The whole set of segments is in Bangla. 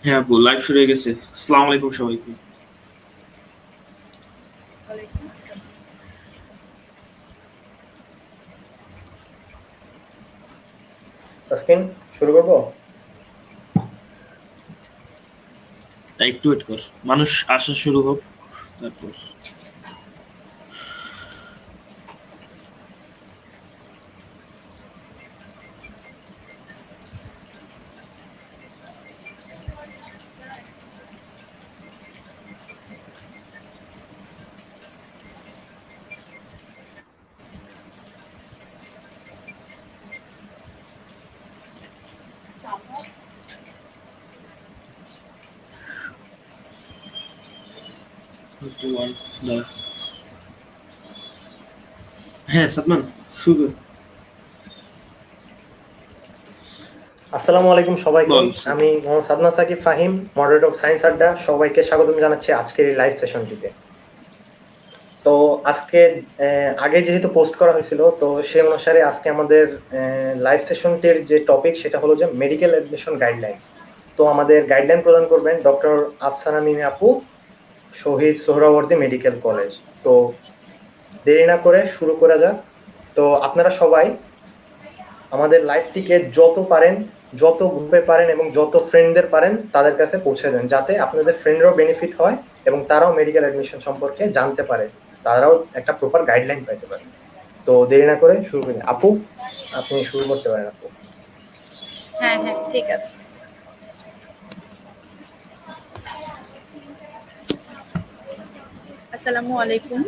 হ্যাঁ আপু, লাইভ শুরু হয়ে গেছে। আসসালামু আলাইকুম সবাইকে। ওয়ালাইকুম আসসালাম। তাসকিন, শুরু করবো? তাই একটু ওয়েট কর, মানুষ আসা শুরু হোক তারপর। দাঁড়া। হ্যাঁ সাদমান, শুরু কর। আসসালামু আলাইকুম সবাইকে। বল আমি Sadman. Mohammad Sadman Sakib Fahim, moderator of science Adda. সবাইকে স্বাগতম জানাচ্ছি আজকের এই লাইভ সেশনটিতে। তো আজকে আগে যেহেতু পোস্ট করা হয়েছিল, তো সেই অনুসারে আজকে আমাদের লাইভ সেশনটির যে টপিক সেটা হলো যে মেডিকেল অ্যাডমিশন গাইডলাইন। তো আমাদের গাইডলাইন প্রদান করবেন ডক্টর আফসানা মিমি আপু, শহীদ সোহরাওয়ার্দী মেডিকেল কলেজ। তো দেরি না করে শুরু করা যাক। তো আপনারা সবাই আমাদের লাইভটিকে যত পারেন, যত গ্রুপে পারেন এবং যত ফ্রেন্ডদের পারেন তাদের কাছে পৌঁছে দেন, যাতে আপনাদের ফ্রেন্ডরাও বেনিফিট হয় এবং তারাও মেডিকেল অ্যাডমিশন সম্পর্কে জানতে পারে, তারাও একটা প্রপার গাইডলাইন পাইতে পারে। তো দেরি না করে শুরু করি। আপু, আপনি শুরু করতে পারেন আপু। হ্যাঁ হ্যাঁ, ঠিক আছে। আসসালামু আলাইকুম।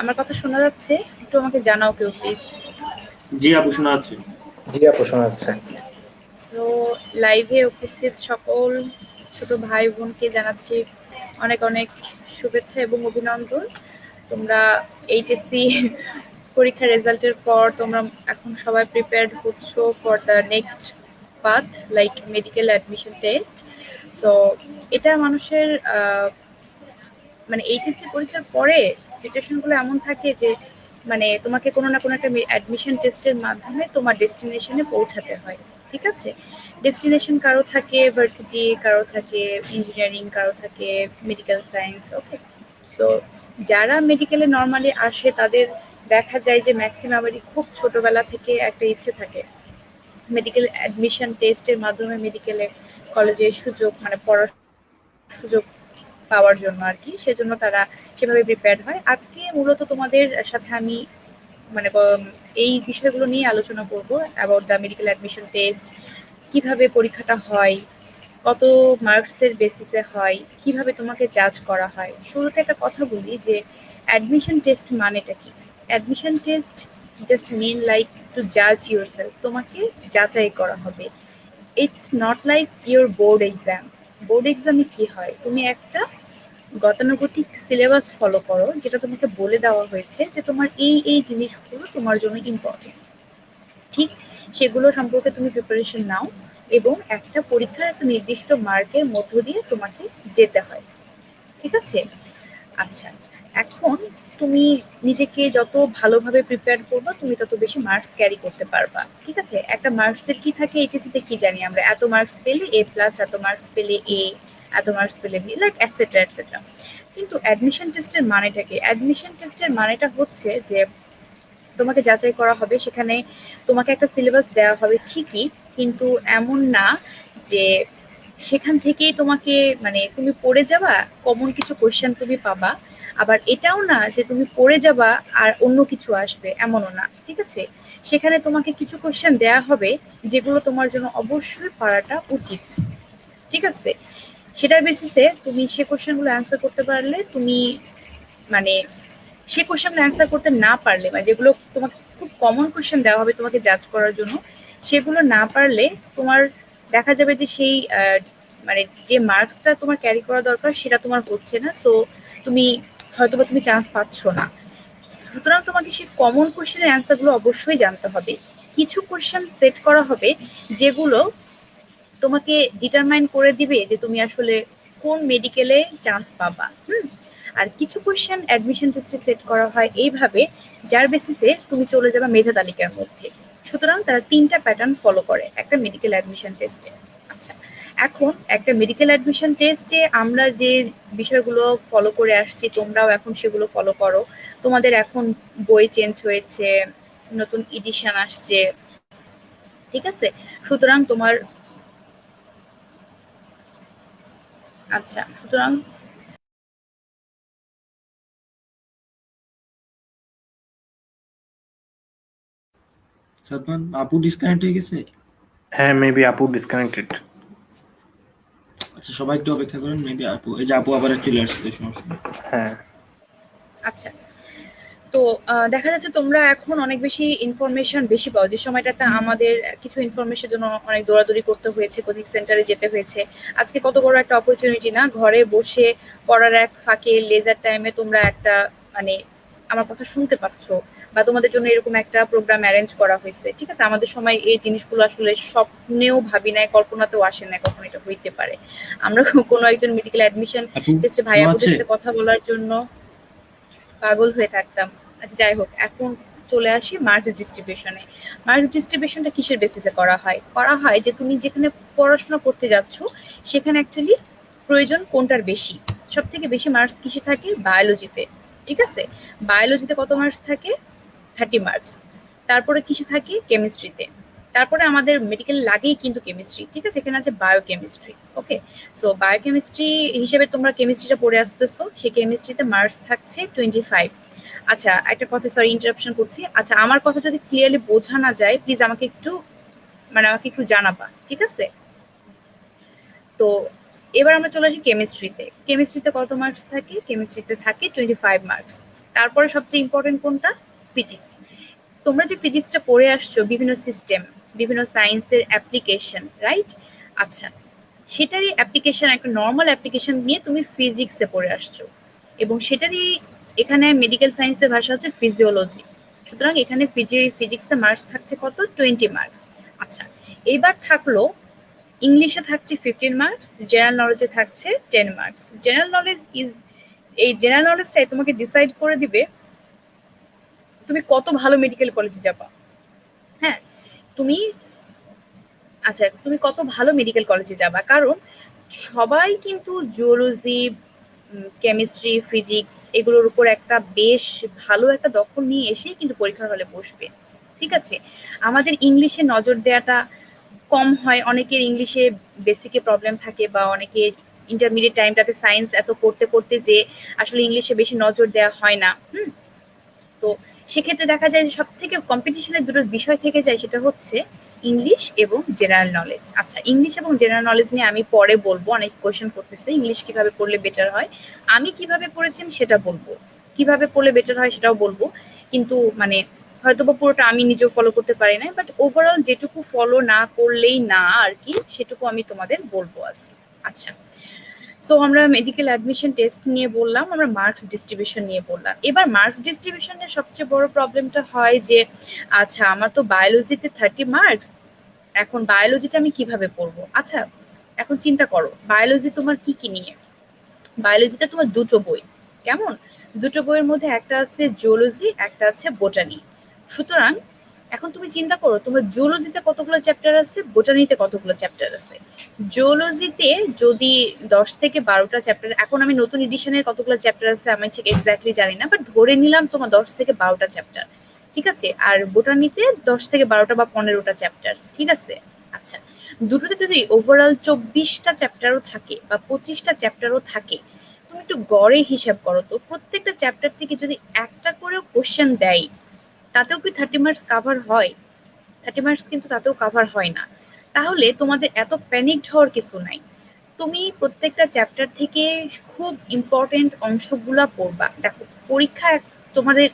আমার কথা শোনা যাচ্ছে? একটু আমাকে জানাও কেউ প্লিজ। জি আপু, শোনা যাচ্ছে। জি আপু, শোনা যাচ্ছে। আচ্ছা, সো লাইভে উপস্থিত সকল ছোট ভাই বোনকে জানাচ্ছি অনেক অনেক শুভেচ্ছা এবং অভিনন্দন। তোমরা এইচএসসি পরীক্ষার রেজাল্টের পর তোমরা এখন সবাই প্রিপেয়ার্ড হচ্ছ for the next path, like medical admission test. So এটা মানুষের মানে এইচএসসি পরীক্ষার পরে সিচুয়েশন গুলো এমন থাকে যে মানে তোমাকে কোনো না কোনো একটা অ্যাডমিশন টেস্টের মাধ্যমে তোমার ডেস্টিনেশনে পৌঁছাতে হয়। ঠিক আছে, ডেস্টিনেশন কারো থাকে ভার্সিটি, কারো থাকে ইঞ্জিনিয়ারিং, কারো থাকে মেডিকেল সায়েন্স। ওকে, সো যারা মেডিকেলে নর্মালি আসে তাদের দেখা যায় যে ম্যাক্সিমামেরই খুব ছোটবেলা থেকে একটা ইচ্ছে থাকে মেডিকেল অ্যাডমিশন টেস্টের মাধ্যমে মেডিকেলে কলেজের সুযোগ মানে পড়ার সুযোগ পাওয়ার জন্য আর কি, সেজন্য তারা সেভাবে প্রিপেয়ার্ড হয়। আজকে মূলত তোমাদের সাথে আমি মানে এই বিষয়গুলো নিয়ে আলোচনা করব about the medical admission test, কিভাবে পরীক্ষাটা হয়, কত মার্কসের বেসিসে হয়, কিভাবে তোমাকে জাজ করা হয়। শুরুতে একটা কথা বলি যে অ্যাডমিশন টেস্ট মানেটা কি। Admission test just mean like to জাজ ইউরসেলফ, তোমাকে যাচাই করা হবে। It's not like your board exam. Board এক্সামে কি হয়, তুমি একটা গতানুগতিক সিলেবাস ফলো করো, যেটা তোমাকে বলে দেওয়া হয়েছে যে তোমার এই এই জিনিসগুলো তোমার জন্য ইম্পর্টেন্ট। ঠিক সেগুলো সম্পর্কে তুমি প্রিপারেশন নাও এবং একটা পরীক্ষার একটা নির্দিষ্ট মার্কের মধ্য দিয়ে তোমাকে যেতে হয়। ঠিক আছে, আচ্ছা, এখন তুমি নিজেকে যত ভালোভাবে প্রিপেয়ার করবে তুমি তত বেশি মার্কস ক্যারি করতে পারবা। ঠিক আছে, একটা মার্কসের কি থাকে, এইচএসসি তে কি জানি আমরা, এত মার্কস পেলে এ প্লাস, এত মার্কস পেলে এ, এত মার্কস পেলে বি, লাইক এটসেট্রা এটসেট্রা। কিন্তু অ্যাডমিশন টেস্টের মানেটা কি? অ্যাডমিশন টেস্টের মানেটা হচ্ছে যে তোমাকে যাচাই করা হবে, সেখানে তোমাকে একটা সিলেবাস দেওয়া হবে ঠিকই, কিন্তু এমন না যে সেখান থেকেই তোমাকে মানে তুমি পড়ে যাবা, কমন কিছু কোয়েশ্চেন তুমি পাবা। আবার এটাও না যে তুমি পড়ে যাবা আর অন্য কিছু আসবে, এমনও না। ঠিক আছে, সেখানে তোমাকে কিছু কোয়েশ্চেন দেয়া হবে যেগুলো তোমার জন্য অবশ্যই পারাটা উচিত। ঠিক আছে, সেটার বেসিসে তুমি সে কোয়েশ্চেন গুলো অ্যান্সার করতে পারলে তুমি মানে সে কোশ্চেন অ্যান্সার করতে না পারলে বা যেগুলো তোমাকে খুব কমন কোশ্চেন দেওয়া হবে তোমাকে জাজ করার জন্য, সেগুলো না পারলে তোমার দেখা যাবে যে সেই মানে যে মার্কসটা তোমার ক্যারি করা দরকার সেটা তোমার হচ্ছে না। সো তুমি হয়তোবা তুমি চান্স পাচ্ছ না। সুতরাং তোমাকে সেই কমন কোশ্চেনের অ্যান্সারগুলো অবশ্যই জানতে হবে। কিছু কোশ্চেন সেট করা হবে যেগুলো তোমাকে ডিটারমাইন করে দিবে যে তুমি আসলে কোন মেডিকেলে চান্স পাবা। আর কিছু কোশ্চেন অ্যাডমিশন টেস্টে সেট করা হয় এইভাবে, যার বেসিসে তুমি চলে যাবে মেধা তালিকার মধ্যে। সুতরাং তারা 3টা প্যাটার্ন ফলো করে একটা মেডিকেল অ্যাডমিশন টেস্টে। আচ্ছা, এখন একটা মেডিকেল অ্যাডমিশন টেস্টে আমরা যে বিষয়গুলো ফলো করে আসছি, তোমরাও এখন সেগুলো ফলো করো। তোমাদের এখন বই চেঞ্জ হয়েছে, নতুন এডিশন আসছে, ঠিক আছে? সুতরাং তোমার সুতরাং সাদমান, আপু ডিসকানেক্ট হয়ে গেছে? হ্যাঁ, মেবি আপু ডিসকানেক্টেড। আচ্ছা, সবাই একটু অপেক্ষা করেন, মেবি আপু, এই যে আপু আবার চলে আসছে, সমস্যা নেই। হ্যাঁ, আচ্ছা, তো দেখা যাচ্ছে তোমরা এখন অনেক বেশি ইনফরমেশন বেশি পাও। যে সময়টাতে আমাদের কিছু ইনফরমেশনের জন্য অনেক দৌড়াদৌড়ি করতে হয়েছে, কোচিং সেন্টারে যেতে হয়েছে। আজকে কত বড় একটা অপরচুনিটি না, ঘরে বসে পড়ার এক ফাঁকে লেজার টাইমে তোমরা একটা মানে আমার কথা শুনতে পাচ্ছ, বা তোমাদের জন্য এরকম একটা প্রোগ্রাম অ্যারেঞ্জ করা হয়েছে, ঠিক আছে? আমাদের সময় এই জিনিসগুলো আসলে স্বপ্নেও ভাবি নাই, কল্পনাতেও আসে না কখন এটা হইতে পারে। আমরা কোনো একজন মেডিকেল অ্যাডমিশন আপু টেস্টে ভাই শোনা আপুদের যাচ্ছে? সাথে কথা বলার জন্য পাগল হয়ে থাকতাম। আচ্ছা, যাই হোক, এখন চলে আসি মার্কস ডিস্ট্রিবিউশনে। মার্কস ডিস্ট্রিবিউশনটা কিসের বেসিসে করা হয়? করা হয় যে তুমি যেখানে পড়াশোনা করতে যাচ্ছ সেখানে অ্যাকচুয়ালি প্রয়োজন কোনটার বেশি। সব থেকে বেশি মার্কস কিসে থাকে? বায়োলজিতে, ঠিক আছে? বায়োলজিতে কত মার্কস থাকে? 30 মার্কস। তারপরে কিসে থাকে? কেমিস্ট্রিতে। তারপরে আমাদের মেডিকেল লাগেই কিন্তু কেমিস্ট্রি, ঠিক আছে? এখানে আছে বায়োকেমিস্ট্রি। ওকে, সো বায়োকেমিস্ট্রি হিসেবে তোমরা কেমিস্ট্রিটা পড়ে আসতেছো, সেই কেমিস্ট্রিতে মার্কস থাকছে 25। আচ্ছা, একটা কথা, সরি ইন্টারাপশন করছি। আচ্ছা, আমার কথা যদি ক্লিয়ারলি বোঝা না যায় প্লিজ আমাকে একটু জানাবা, ঠিক আছে? তো এবার আমরা চলে আসি কেমিস্ট্রিতে। কেমিস্ট্রিতে কত মার্কস থাকে? কেমিস্ট্রিতে থাকে 25 মার্কস। তারপরে সবচেয়ে ইম্পর্টেন্ট কোনটা? ফিজিক্স। তোমরা যে ফিজিক্সটা পড়ে আসছো, বিভিন্ন সিস্টেম, বিভিন্ন সায়েন্সের অ্যাপ্লিকেশন, রাইট? আচ্ছা, সেটারই অ্যাপ্লিকেশন, একটা নর্মাল অ্যাপ্লিকেশন নিয়ে তুমি ফিজিক্সে পড়ে আসছো, এবং সেটারই এখানে মেডিকেল সায়েন্সের ভাষা হচ্ছে ফিজিওলজি। সুতরাং এখানে ফিজিক্সে মার্কস থাকছে কত? 20 মার্কস। আচ্ছা, এবার থাকলো ইংলিশে থাকছে 15 মার্কস, জেনারেল নলেজে থাকছে 10 মার্কস। জেনারেল নলেজ এই জেনারেল নলেজটাই তোমাকে ডিসাইড করে দিবে তুমি কত ভালো মেডিকেল কলেজে যাবা। হ্যাঁ, তুমি তুমি কত ভালো মেডিকেল কলেজে যাবা, কারণ সবাই কিন্তু জুওলজি, কেমিস্ট্রি, ফিজিক্স এগুলোর উপর একটা বেশ ভালো একটা দখল নিয়ে এসেই কিন্তু পরীক্ষার হলে বসবে, ঠিক আছে? আমাদের ইংলিশে নজর দেওয়াটা কম হয়, অনেকের ইংলিশে বেসিকে প্রবলেম থাকে, বা অনেকে ইন্টারমিডিয়েট টাইমটাতে সায়েন্স এত পড়তে পড়তে যে আসলে ইংলিশে বেশি নজর দেওয়া হয় না। তো সেক্ষেত্রে দেখা যায় যে সব থেকে কম্পিটিশনের দুটো বিষয় থেকে যায়, সেটা হচ্ছে ইংলিশ এবং জেনারেল নলেজ। আচ্ছা, ইংলিশ এবং জেনারেল নলেজ নিয়ে আমি পরে বলবো, অনেক কোয়েশ্চেন করতেছে ইংলিশ কিভাবে পড়লে বেটার হয়। আমি কিভাবে পড়েছি সেটা বলবো, কিভাবে পড়লে বেটার হয় সেটাও বলবো, কিন্তু মানে হয়তো বা পুরোটা আমি নিজেও ফলো করতে পারি না, বাট ওভারঅল যেটুকু ফলো না করলেই না আর কি, সেটুকু আমি তোমাদের বলবো আজকে। আচ্ছা, সো আমরা মেডিকেল অ্যাডমিশন টেস্ট নিয়ে বললাম, আমরা মার্কস ডিস্ট্রিবিউশন নিয়ে বললাম। এবার মার্কস ডিস্ট্রিবিউশনের সবচেয়ে বড় প্রবলেমটা হয় যে আচ্ছা, আমার তো বায়োলজিতে 30 মার্কস, এখন বায়োলজিটা আমি কিভাবে পড়বো? আচ্ছা, এখন চিন্তা করো বায়োলজি তোমার কি কি নিয়ে। বায়োলজিতে তোমার দুটো বই, কেমন? দুটো বইয়ের মধ্যে একটা আছে জুওলজি, একটা আছে বোটানি। সুতরাং এখন তুমি চিন্তা করো তোমার জুওলজিতে কতগুলো চ্যাপ্টার আছে, বোটানিতে কতগুলো চ্যাপ্টার আছে। জুওলজিতে যদি 10 থেকে 12টা চ্যাপ্টার, এখন আমি নতুন এডিশনের কতগুলো চ্যাপ্টার আছে আমি ঠিক এক্স্যাক্টলি জানি না, বাট ধরে নিলাম তোমার 10 থেকে 12টা চ্যাপ্টার, ঠিক আছে? আর বোটানিতে 10 থেকে 12টা বা 15টা চ্যাপ্টার, ঠিক আছে? আচ্ছা, দুটোতে যদি ওভারঅল 24টা চ্যাপ্টারও থাকে বা 25টা চ্যাপ্টারও থাকে, তুমি একটু গড়ে হিসাব করো তো, প্রত্যেকটা চ্যাপ্টার থেকে যদি একটা করেও কোশ্চেন দেয়, তাতেও কি 30 মার্কস কাভার হয়? 30 মার্কস কিন্তু তাতেও কাভার হয় না। তাহলে তোমাদের এত প্যানিকড হওয়ার কিছু নাই। তুমি প্রত্যেকটা চ্যাপ্টার থেকে খুব ইম্পর্টেন্ট অংশগুলা পড়বা। দেখো, পরীক্ষা তোমাদের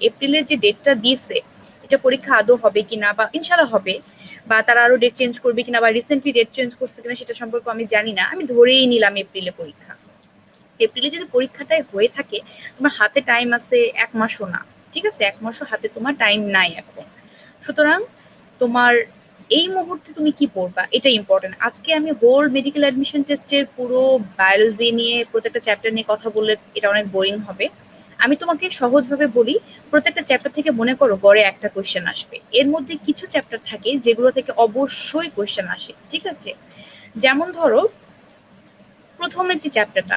এপ্রিলের যে ডেটটা দিয়েছে, এটা পরীক্ষা আদৌ হবে কিনা, বা ইনশাল্লাহ হবে, বা তারা আরো ডেট চেঞ্জ করবে কিনা, বা রিসেন্টলি ডেট চেঞ্জ করছে কিনা সেটা সম্পর্কে আমি জানি না, আমি ধরেই নিলাম এপ্রিলে পরীক্ষা। এপ্রিলে যদি পরীক্ষাটাই হয়ে থাকে, তোমার হাতে টাইম আছে 1 মাসও না, ঠিক আছে? 1 মাসও হাতে তোমার টাইম নাই এখন। সুতরাং তোমার এই মুহূর্তে তুমি কি পড়বা এটা ইম্পর্টেন্ট। আজকে আমি হোল মেডিকেল অ্যাডমিশন টেস্টের পুরো বায়োলজি নিয়ে প্রত্যেকটা চ্যাপ্টার নিয়ে কথা বললে এটা অনেক বোরিং হবে। আমি তোমাকে সহজভাবে বলি, প্রত্যেকটা চ্যাপ্টার থেকে মনে করো গড়ে একটা কোয়েশ্চেন আসবে। এর মধ্যে কিছু চ্যাপ্টার থাকে যেগুলো থেকে অবশ্যই কোয়েশ্চেন আসে, ঠিক আছে? যেমন ধরো প্রথমে যে চ্যাপ্টারটা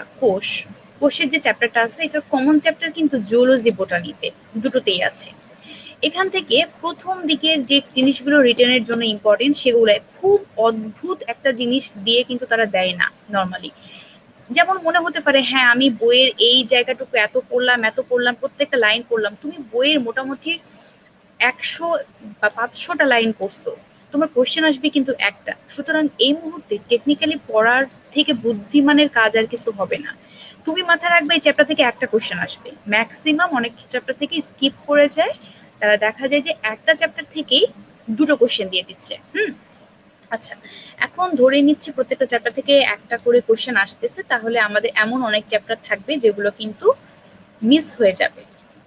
কোষের যে চ্যাপ্টারটা আছে, এটার কমন চ্যাপ্টার কিন্তু জুওলজি বোটানিতে দুটোতেই আছে। এখান থেকে প্রথম দিকের যে জিনিসগুলো রিটেনের জন্য ইম্পর্টেন্ট, সেগুলো খুব অদ্ভুত একটা জিনিস দিয়ে কিন্তু তারা দেয় না নর্মালি। যেমন মনে হতে পারে হ্যাঁ আমি বইয়ের এই জায়গাটুকু এত পড়লাম প্রত্যেকটা লাইন পড়লাম, তুমি বইয়ের মোটামুটি 100 বা 500টা লাইন পড়ছো, তোমার কোশ্চেন আসবে কিন্তু একটা। সুতরাং এই মুহূর্তে টেকনিক্যালি পড়ার থেকে বুদ্ধিমানের কাজ আর কিছু হবে না। তুমি মাথায় রাখবে এই চ্যাপ্টার থেকে একটা কোশ্চেন আসবে, ম্যাক্সিমাম অনেক চ্যাপ্টার থেকে স্কিপ করে যায়, তারা দেখা যায় যে একটা চ্যাপ্টার থেকেই দুটো কোশ্চেন দিয়ে দিচ্ছে। আচ্ছা, এখন ধরে নিচ্ছি প্রত্যেকটা চ্যাপ্টার থেকে একটা করে কোশ্চেন আসতেছে, তাহলে আমাদের এমন অনেক চ্যাপ্টার থাকবে যেগুলো কিন্তু মিস হয়ে যাবে,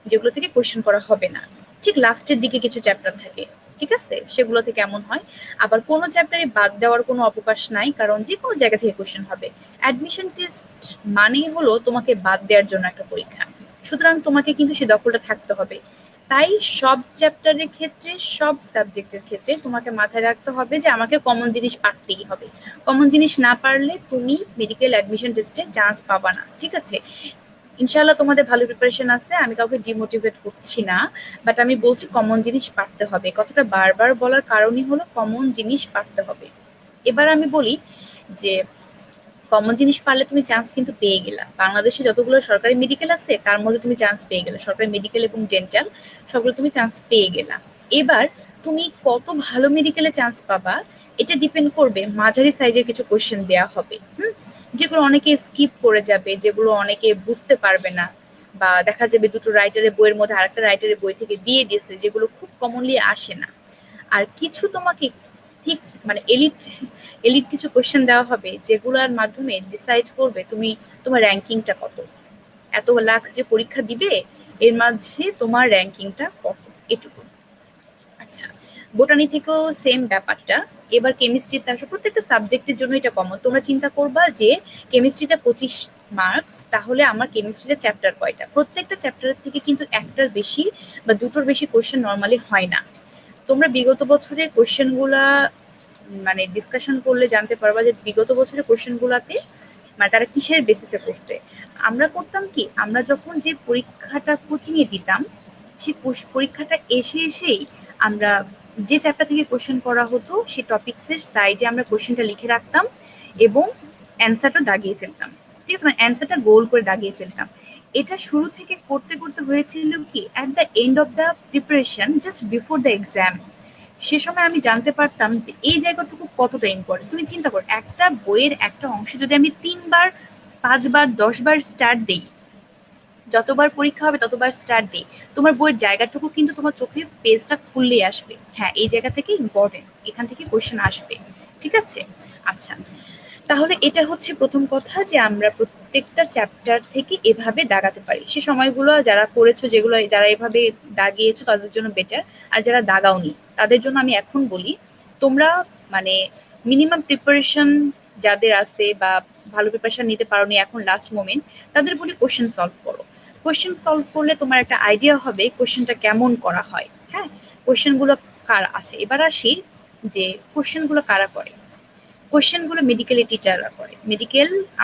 যেগুলো থেকে কোশ্চেন করা হবে না। ঠিক লাস্টের দিকে কিছু চ্যাপ্টার থাকে, ঠিক আছে, সেগুলো থেকে এমন হয়। আবার কোনো চ্যাপ্টারে বাদ দেওয়ার কোনো অবকাশ নাই, কারণ যে কোনো জায়গা থেকে কোশ্চেন হবে। অ্যাডমিশন টেস্ট মানেই হলো তোমাকে বাদ দেওয়ার জন্য একটা পরীক্ষা, সুতরাং তোমাকে কিন্তু সে দখলটা থাকতে হবে। তাই সব চ্যাপ্টারের ক্ষেত্রে, সব সাবজেক্টের ক্ষেত্রে তোমাকে মাথায় রাখতে হবে যে আমাকে কমন জিনিস পারতেই হবে। কমন জিনিস না পারলে তুমি মেডিকেল অ্যাডমিশন টেস্টে চান্স পাবা না, ঠিক আছে? ইনশাআল্লাহ তোমাদের ভালো প্রিপারেশন আছে, আমি কাউকে ডিমোটিভেট করছি না, বাট আমি বলছি কমন জিনিস পারতে হবে। কথাটা বারবার বলার কারণই হলো কমন জিনিস পারতে হবে। এবার আমি বলি যে কমন জিনিস পারলে তুমি চান্স কিন্তু পেয়ে গেলা। বাংলাদেশে যতগুলো সরকারি মেডিকেল আছে তার মধ্যে তুমি চান্স পেয়ে গেলা, সরকারি মেডিকেল এবং ডেন্টাল সবগুলো তুমি চান্স পেয়ে গেলা। এবার তুমি কত ভালো মেডিকেলে চান্স পাবা এটা ডিপেন্ড করবে মাঝারি সাইজের কিছু কোশ্চেন দেওয়া হবে, যেগুলো অনেকে স্কিপ করে যাবে, যেগুলো অনেকে বুঝতে পারবে না, বা দেখা যাবে দুটো রাইটারের বইয়ের মধ্যে আরেকটা রাইটারের বই থেকে দিয়ে দিয়েছে, যেগুলো খুব কমনলি আসে না। আর কিছু তোমাকে ঠিক মানে এলিট এলিট কিছু কোশ্চেন দেওয়া হবে যেগুলোর মাধ্যমে ডিসাইড করবে তুমি তোমার র্যাঙ্কিংটা কত। এত লাখ যে পরীক্ষা দিবে এর মাঝে তোমার র্যাঙ্কিংটা কত, এটুকু। আচ্ছা, বোটানি থেকেও সেম ব্যাপারটা। এবার কেমিস্ট্রিতে আসো, প্রত্যেকটা সাবজেক্টের জন্য এটা কমন। তোমরা চিন্তা করবা যে কেমিস্ট্রিতে 25 মার্কস, তাহলে আমার কেমিস্ট্রিতে চ্যাপ্টার কয়টা? প্রত্যেকটা চ্যাপ্টারের থেকে কিন্তু একটার বেশি বা দুটোর বেশি কোশ্চেন নর্মালি হয় না। তোমরা বিগত বছরের কোশ্চেন গুলা মানে ডিসকাশন করলে জানতে পারবা যে বিগত বছরের কোশ্চেন গুলাতে মানে তারা কিসের বেসিসে করছে। আমরা করতাম কি, আমরা যখন যে পরীক্ষাটা কোচিং এ দিতাম, সেই পরীক্ষাটা এসেই আমরা যে চ্যাপ্টার থেকে কোশ্চেন করা হতো সেই টপিকসের সাইডে আমরা কোশ্চেনটা লিখে রাখতাম এবং অ্যান্সারটা দাগিয়ে ফেলতাম, ঠিক আছে, মানে অ্যান্সারটা গোল করে দাগিয়ে ফেলতাম। এটা শুরু থেকে করতে করতে হয়েছিল কি, at the end of the preparation, just before the exam, সে সময় আমি জানতে পারতাম যে এই জায়গাটুকু কতটা ইম্পর্টেন্ট। তুমি চিন্তা করো, একটা বইয়ের একটা অংশ যদি আমি 3 বার 5 বার 10 বার স্টার্ট দিই, যতবার পরীক্ষা হবে ততবার স্টার্ট দিই, তোমার বইয়ের জায়গাটুকু কিন্তু তোমার চোখে পেজটা খুললেই আসবে, হ্যাঁ এই জায়গা থেকে ইম্পর্টেন্ট, এখান থেকে কোশ্চেন আসবে, ঠিক আছে? আচ্ছা, তাহলে এটা হচ্ছে প্রথম কথা যে আমরা প্রত্যেকটা চ্যাপ্টার থেকে এভাবে দাগাতে পারি। সে সময়গুলো যারা করেছো, যেগুলো যারা এভাবে দাগিয়েছো তাদের জন্য বেটার, আর যারা দাগাওনি তাদের জন্য আমি এখন বলি, তোমরা মানে মিনিমাম প্রিপারেশন যাদের আছে বা ভালো প্রিপারেশন নিতে পারোনি এখন লাস্ট মোমেন্ট, তাদের বলি কোশ্চেন সলভ করো। কোশ্চেন সলভ করলে তোমার একটা আইডিয়া হবে কোশ্চেনটা কেমন করা হয়। হ্যাঁ, কোশ্চেনগুলো কারা আছে, এবার আসি যে কোশ্চেনগুলো কারা করে। কোশ্চেনগুলো মেডিকেলের টিচাররা করে,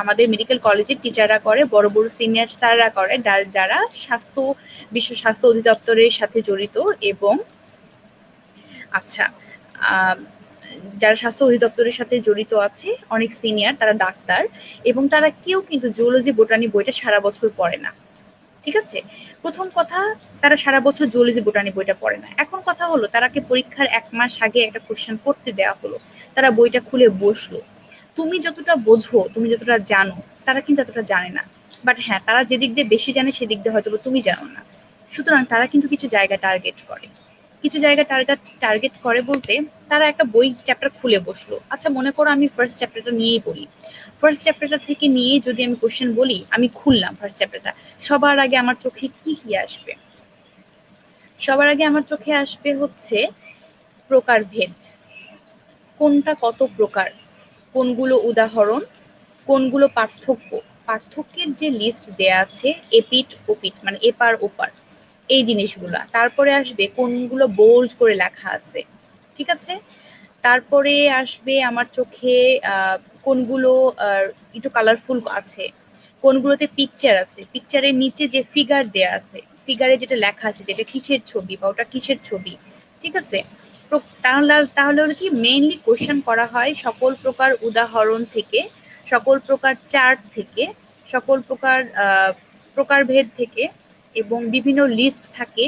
আমাদের মেডিকেল কলেজের টিচাররা করে, বড় বড় সিনিয়র স্যাররা করে, যারা বিশ্ব স্বাস্থ্য অধিদপ্তরের সাথে জড়িত। এবং আচ্ছা, যারা স্বাস্থ্য অধিদপ্তরের সাথে জড়িত আছে, অনেক সিনিয়র, তারা ডাক্তার, এবং তারা কেউ কিন্তু জুওলজি বোটানি বইটা সারা বছর পড়ে না, ঠিক আছে? প্রথম কথা, তারা সারা বছর জুওলজি বোটানি বইটা পড়ে না। এখন কথা হলো, তারাকে পরীক্ষার 1 মাস আগে একটা কোশ্চেন করতে দেওয়া হলো, তারা বইটা খুলে বসলো। তুমি যতটা বোঝো, তুমি যতটা জানো, তারা কিন্তু এতটা জানে না। বাট হ্যাঁ, তারা যেদিক দিয়ে বেশি জানে সেদিক দিয়ে হয়তো তুমি জানো না। সুতরাং তারা কিন্তু কিছু জায়গা টার্গেট করে, টার্গেট করে বলতে, তারা একটা বই চ্যাপ্টার খুলে বসলো। আচ্ছা, মনে করো আমি ফার্স্ট চ্যাপ্টারটা নিয়েই বলি, ফার্স্ট চ্যাপ্টারটা থেকে নিয়ে যদি আমি কোশ্চেন বলি, আমি খুললাম ফার্স্ট চ্যাপ্টারটা, সবার আগে আমার চোখে কি আসবে? সবার আগে আমার চোখে আসবে হচ্ছে প্রকারভেদ, কোনটা কত প্রকার, কোনগুলো উদাহরণ, কোনগুলো পার্থক্য, পার্থক্যের যে লিস্ট দেয়া আছে, এপিট ওপিট মানে এপার ওপার, এই জিনিসগুলা। তারপরে আসবে কোনগুলো বোল্ড করে লেখা আছে, ঠিক আছে। তারপরে আসবে আমার চোখে কোনগুলো একটু কালারফুল আছে, কোনগুলোতে পিকচার আছে, পিকচারের নিচে যে ফিগার দেয়া আছে, ফিগারে যেটা লেখা আছে যেটা কিসের ছবি বা ওটা কিসের ছবি, ঠিক আছে। তাহলে তাহলে হলো কি মেইনলি কোশ্চেন করা হয় সকল প্রকার উদাহরণ থেকে, সকল প্রকার চার্ট থেকে, সকল প্রকার প্রকারভেদ থেকে, এবং বিভিন্ন লিস্ট থাকে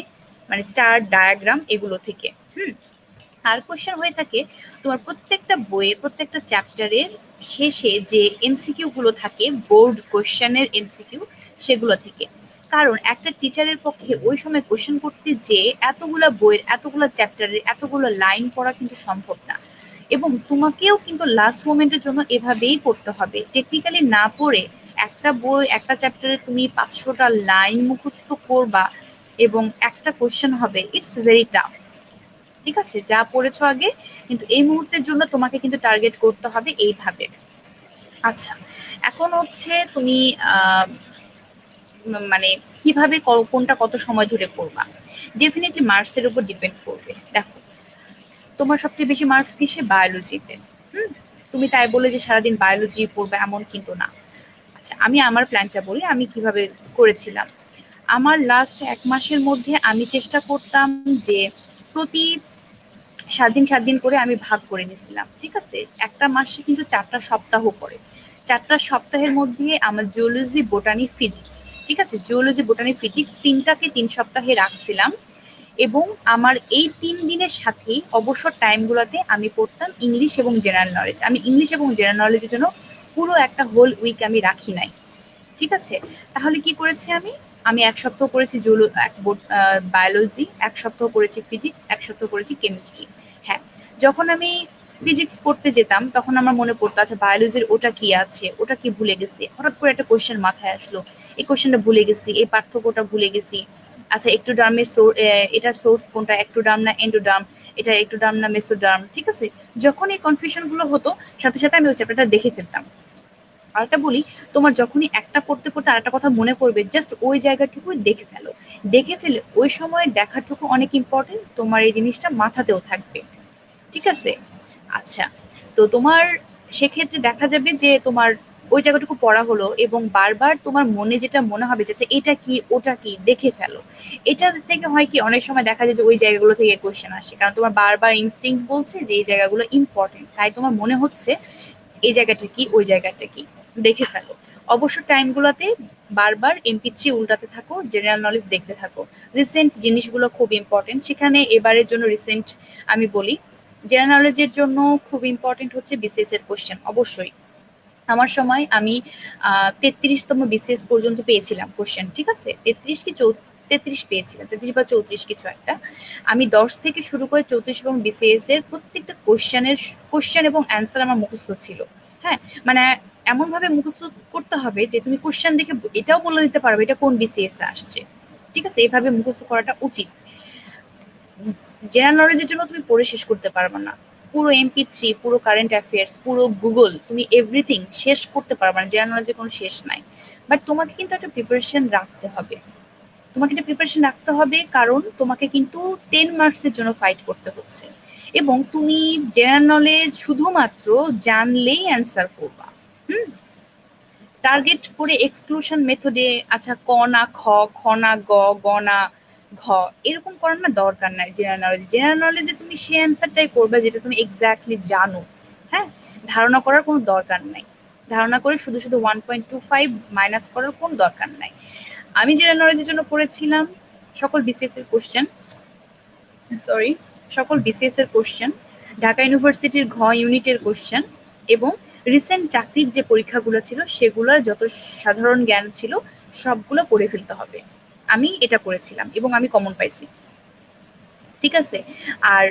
মানে চার্ট ডায়াগ্রাম এগুলো থেকে। হুম। আর কোশ্চেন হয়ে থাকে তোমার প্রত্যেকটা বইয়ের প্রত্যেকটা চ্যাপ্টারের শেষে যে এমসিকিউ গুলো থাকে, বোর্ড কোশ্চেনের এমসিকিউ, সেগুলো থেকে। কারণ একটা টিচারের পক্ষে ওই সময় কোশ্চেন করতে যে এতগুলা বইয়ের এতগুলা চ্যাপ্টারের এতগুলো লাইন পড়া কিন্তু সম্ভব না, এবং তোমাকেও কিন্তু লাস্ট মোমেন্টের জন্য এভাবেই পড়তে হবে। টেকনিক্যালি না পড়ে একটা বই একটা চ্যাপ্টারে তুমি 500টা লাইন মুখস্থ করবা এবং একটা কোশ্চেন হবে, ইটস ভেরি টাফ। ঠিক আছে, যা পড়েছো আগে, কিন্তু এই মুহূর্তের জন্য তোমাকে কিন্তু টার্গেট করতে হবে এইভাবে। আচ্ছা, এখন হচ্ছে তুমি মানে কিভাবে কোনটা কত সময় ধরে পড়বা, ডেফিনেটলি মার্কসের উপর ডিপেন্ড করবে। দেখো, তোমার সবচেয়ে বেশি মার্কস কিসে? বায়োলজিতে। হুম। তুমি তাই বলে যে সারাদিন বায়োলজি পড়বে এমন কিন্তু না। আচ্ছা, আমি আমার প্ল্যানটা বলি আমি কিভাবে করেছিলাম। আমার লাস্ট 1 মাসের মধ্যে আমি চেষ্টা করতাম যে প্রতি 7 দিন করে আমি ভাগ করে নিয়েছিলাম, ঠিক আছে। একটা মাসে কিন্তু 4টা সপ্তাহ পড়ে, 4টা সপ্তাহের মধ্যে আমার জিওলজি বোটানি ফিজিক্স, ঠিক আছে, জিওলজি বোটানি ফিজিক্স 3টাকে 3 সপ্তাহে রাখছিলাম। এবং আমার এই 3 দিনের সাথেই অবসর টাইমগুলোতে আমি পড়তাম ইংলিশ এবং জেনারেল নলেজ। আমি ইংলিশ এবং জেনারেল নলেজের জন্য পুরো একটা হোল উইক আমি রাখি নাই, ঠিক আছে। তাহলে কি করেছি আমি? আমি 1 সপ্তাহ পড়েছি বায়োলজি, 1 সপ্তাহ পড়েছি ফিজিক্স, 1 সপ্তাহ পড়েছি কেমিস্ট্রি। হ্যাঁ, যখন আমি ফিজিক্স পড়তে যেতাম তখন আমার মনে পড়তো আচ্ছা বায়োলজির ওটা কি আছে, ওটা কি ভুলে গেছি, হঠাৎ করে একটা কোশ্চেন মাথায় আসলো, এই কোশ্চেনটা ভুলে গেছি, এই পার্থক্যটা ভুলে গেছি। আচ্ছা, একটোডার্মের এটার সোর্স কোনটা, একটোডার্ম না এন্ডোডার্ম, এটা একটোডার্ম না মেসোডার্ম, ঠিক আছে। যখন এই কনফিউশন গুলো হতো, সাথে সাথে আমি ওই চ্যাপ্টারটা দেখে ফেলতাম। আরেকটা বলি, তোমার যখনই একটা পড়তে পড়তে আরেকটা কথা মনে পড়বে, জাস্ট ওই জায়গাটুকু দেখে ফেলো। দেখে ফেলে ওই সময় দেখাটুকু অনেক ইম্পর্টেন্ট, তোমার এই জিনিসটা মাথাতেও থাকবে, ঠিক আছে। আচ্ছা, তো তোমার সেক্ষেত্রে দেখা যাবে যে তোমার ওই জায়গাটুকু পড়া হলো, এবং বারবার তোমার মনে যেটা মনে হবে যে আচ্ছা, এটা কি ওটা কি দেখে ফেলো। এটা থেকে হয় কি অনেক সময় দেখা যায় যে ওই জায়গাগুলো থেকে কোশ্চেন আসে, কারণ তোমার বারবার ইনস্টিংক্ট বলছে যে এই জায়গাগুলো ইম্পর্টেন্ট, তাই তোমার মনে হচ্ছে এই জায়গাটা কি ওই জায়গাটা কি, দেখে ফেলো। অবসর টাইমগুলোতে বারবার MP3 উল্টাতে থাকো, জেনারেল নলেজ দেখতে থাকো। রিসেন্ট জিনিসগুলো খুব ইম্পর্টেন্ট সেখানে। এবারের জন্য রিসেন্ট আমি বলি, জেনারেল নলেজের জন্য খুব ইম্পর্টেন্ট হচ্ছে বিসিএস এর কোশ্চেন। অবশ্যই আমার সময় আমি 33তম বিসিএস পর্যন্ত পেয়েছিলাম কোশ্চেন, ঠিক আছে। 33 পেয়েছিলাম, 33 বা 34 কিছু একটা। আমি 10 থেকে শুরু করে 34 এবং বিসিএস এর প্রত্যেকটা কোশ্চেন এবং অ্যান্সার আমার মুখস্থ ছিল। হ্যাঁ, মানে এমন ভাবে মুখস্থ করতে হবে যে তুমি কোশ্চেন দেখে এটাও বলে দিতে পারবে এটা কোন বিসিএস এ আসছে, ঠিক আছে। এইভাবে মুখস্থ করাটা উচিত। জেনারেল নলেজের জন্য তুমি পড়ে শেষ করতে পারবে না, পুরো MP3, পুরো কারেন্ট অ্যাফেয়ার্স, পুরো গুগল, তুমি এভরিথিং শেষ করতে পারবে না, জেনারেল নলেজের কোনো শেষ নাই। বাট তোমাকে কিন্তু একটা প্রিপারেশন রাখতে হবে, তোমাকে একটা প্রিপারেশন রাখতে হবে, কারণ তোমাকে কিন্তু 10 মার্কসের জন্য ফাইট করতে হচ্ছে। এবং তুমি জেনারেল নলেজ শুধুমাত্র জানলেই অ্যান্সার করবা। হুম। টার্গেট করে এক্সক্লুশন মেথডে আচ্ছা ক না খ, খ না গ, গ না ঘ, এরকম করার না দরকার নাই। জেনারেল নলেজে তুমি সেই অ্যান্সারটাই করবে যেটা তুমি এক্স্যাক্টলি জানো। হ্যাঁ, ধারণা করার কোনো দরকার নাই, ধারণা করে শুধু শুধু 1.25 মাইনাস করার কোনো দরকার নাই। আমি জেনারেল নলেজের জন্য পড়েছিলাম সকল বিসিএস এর কোশ্চেন, সরি, সকল বিসিএস এর কোশ্চেন, ঢাকা ইউনিভার্সিটির ইউনিটের কোশ্চেন, এবং রিসেন্ট চাকরির যে পরীক্ষাগুলো ছিল সেগুলোর যত সাধারণ জ্ঞান ছিল সবগুলো পড়ে ফেলতে হবে। আমি এটা করেছিলাম এবং আমি কমন পাইছি, ঠিক আছে। আর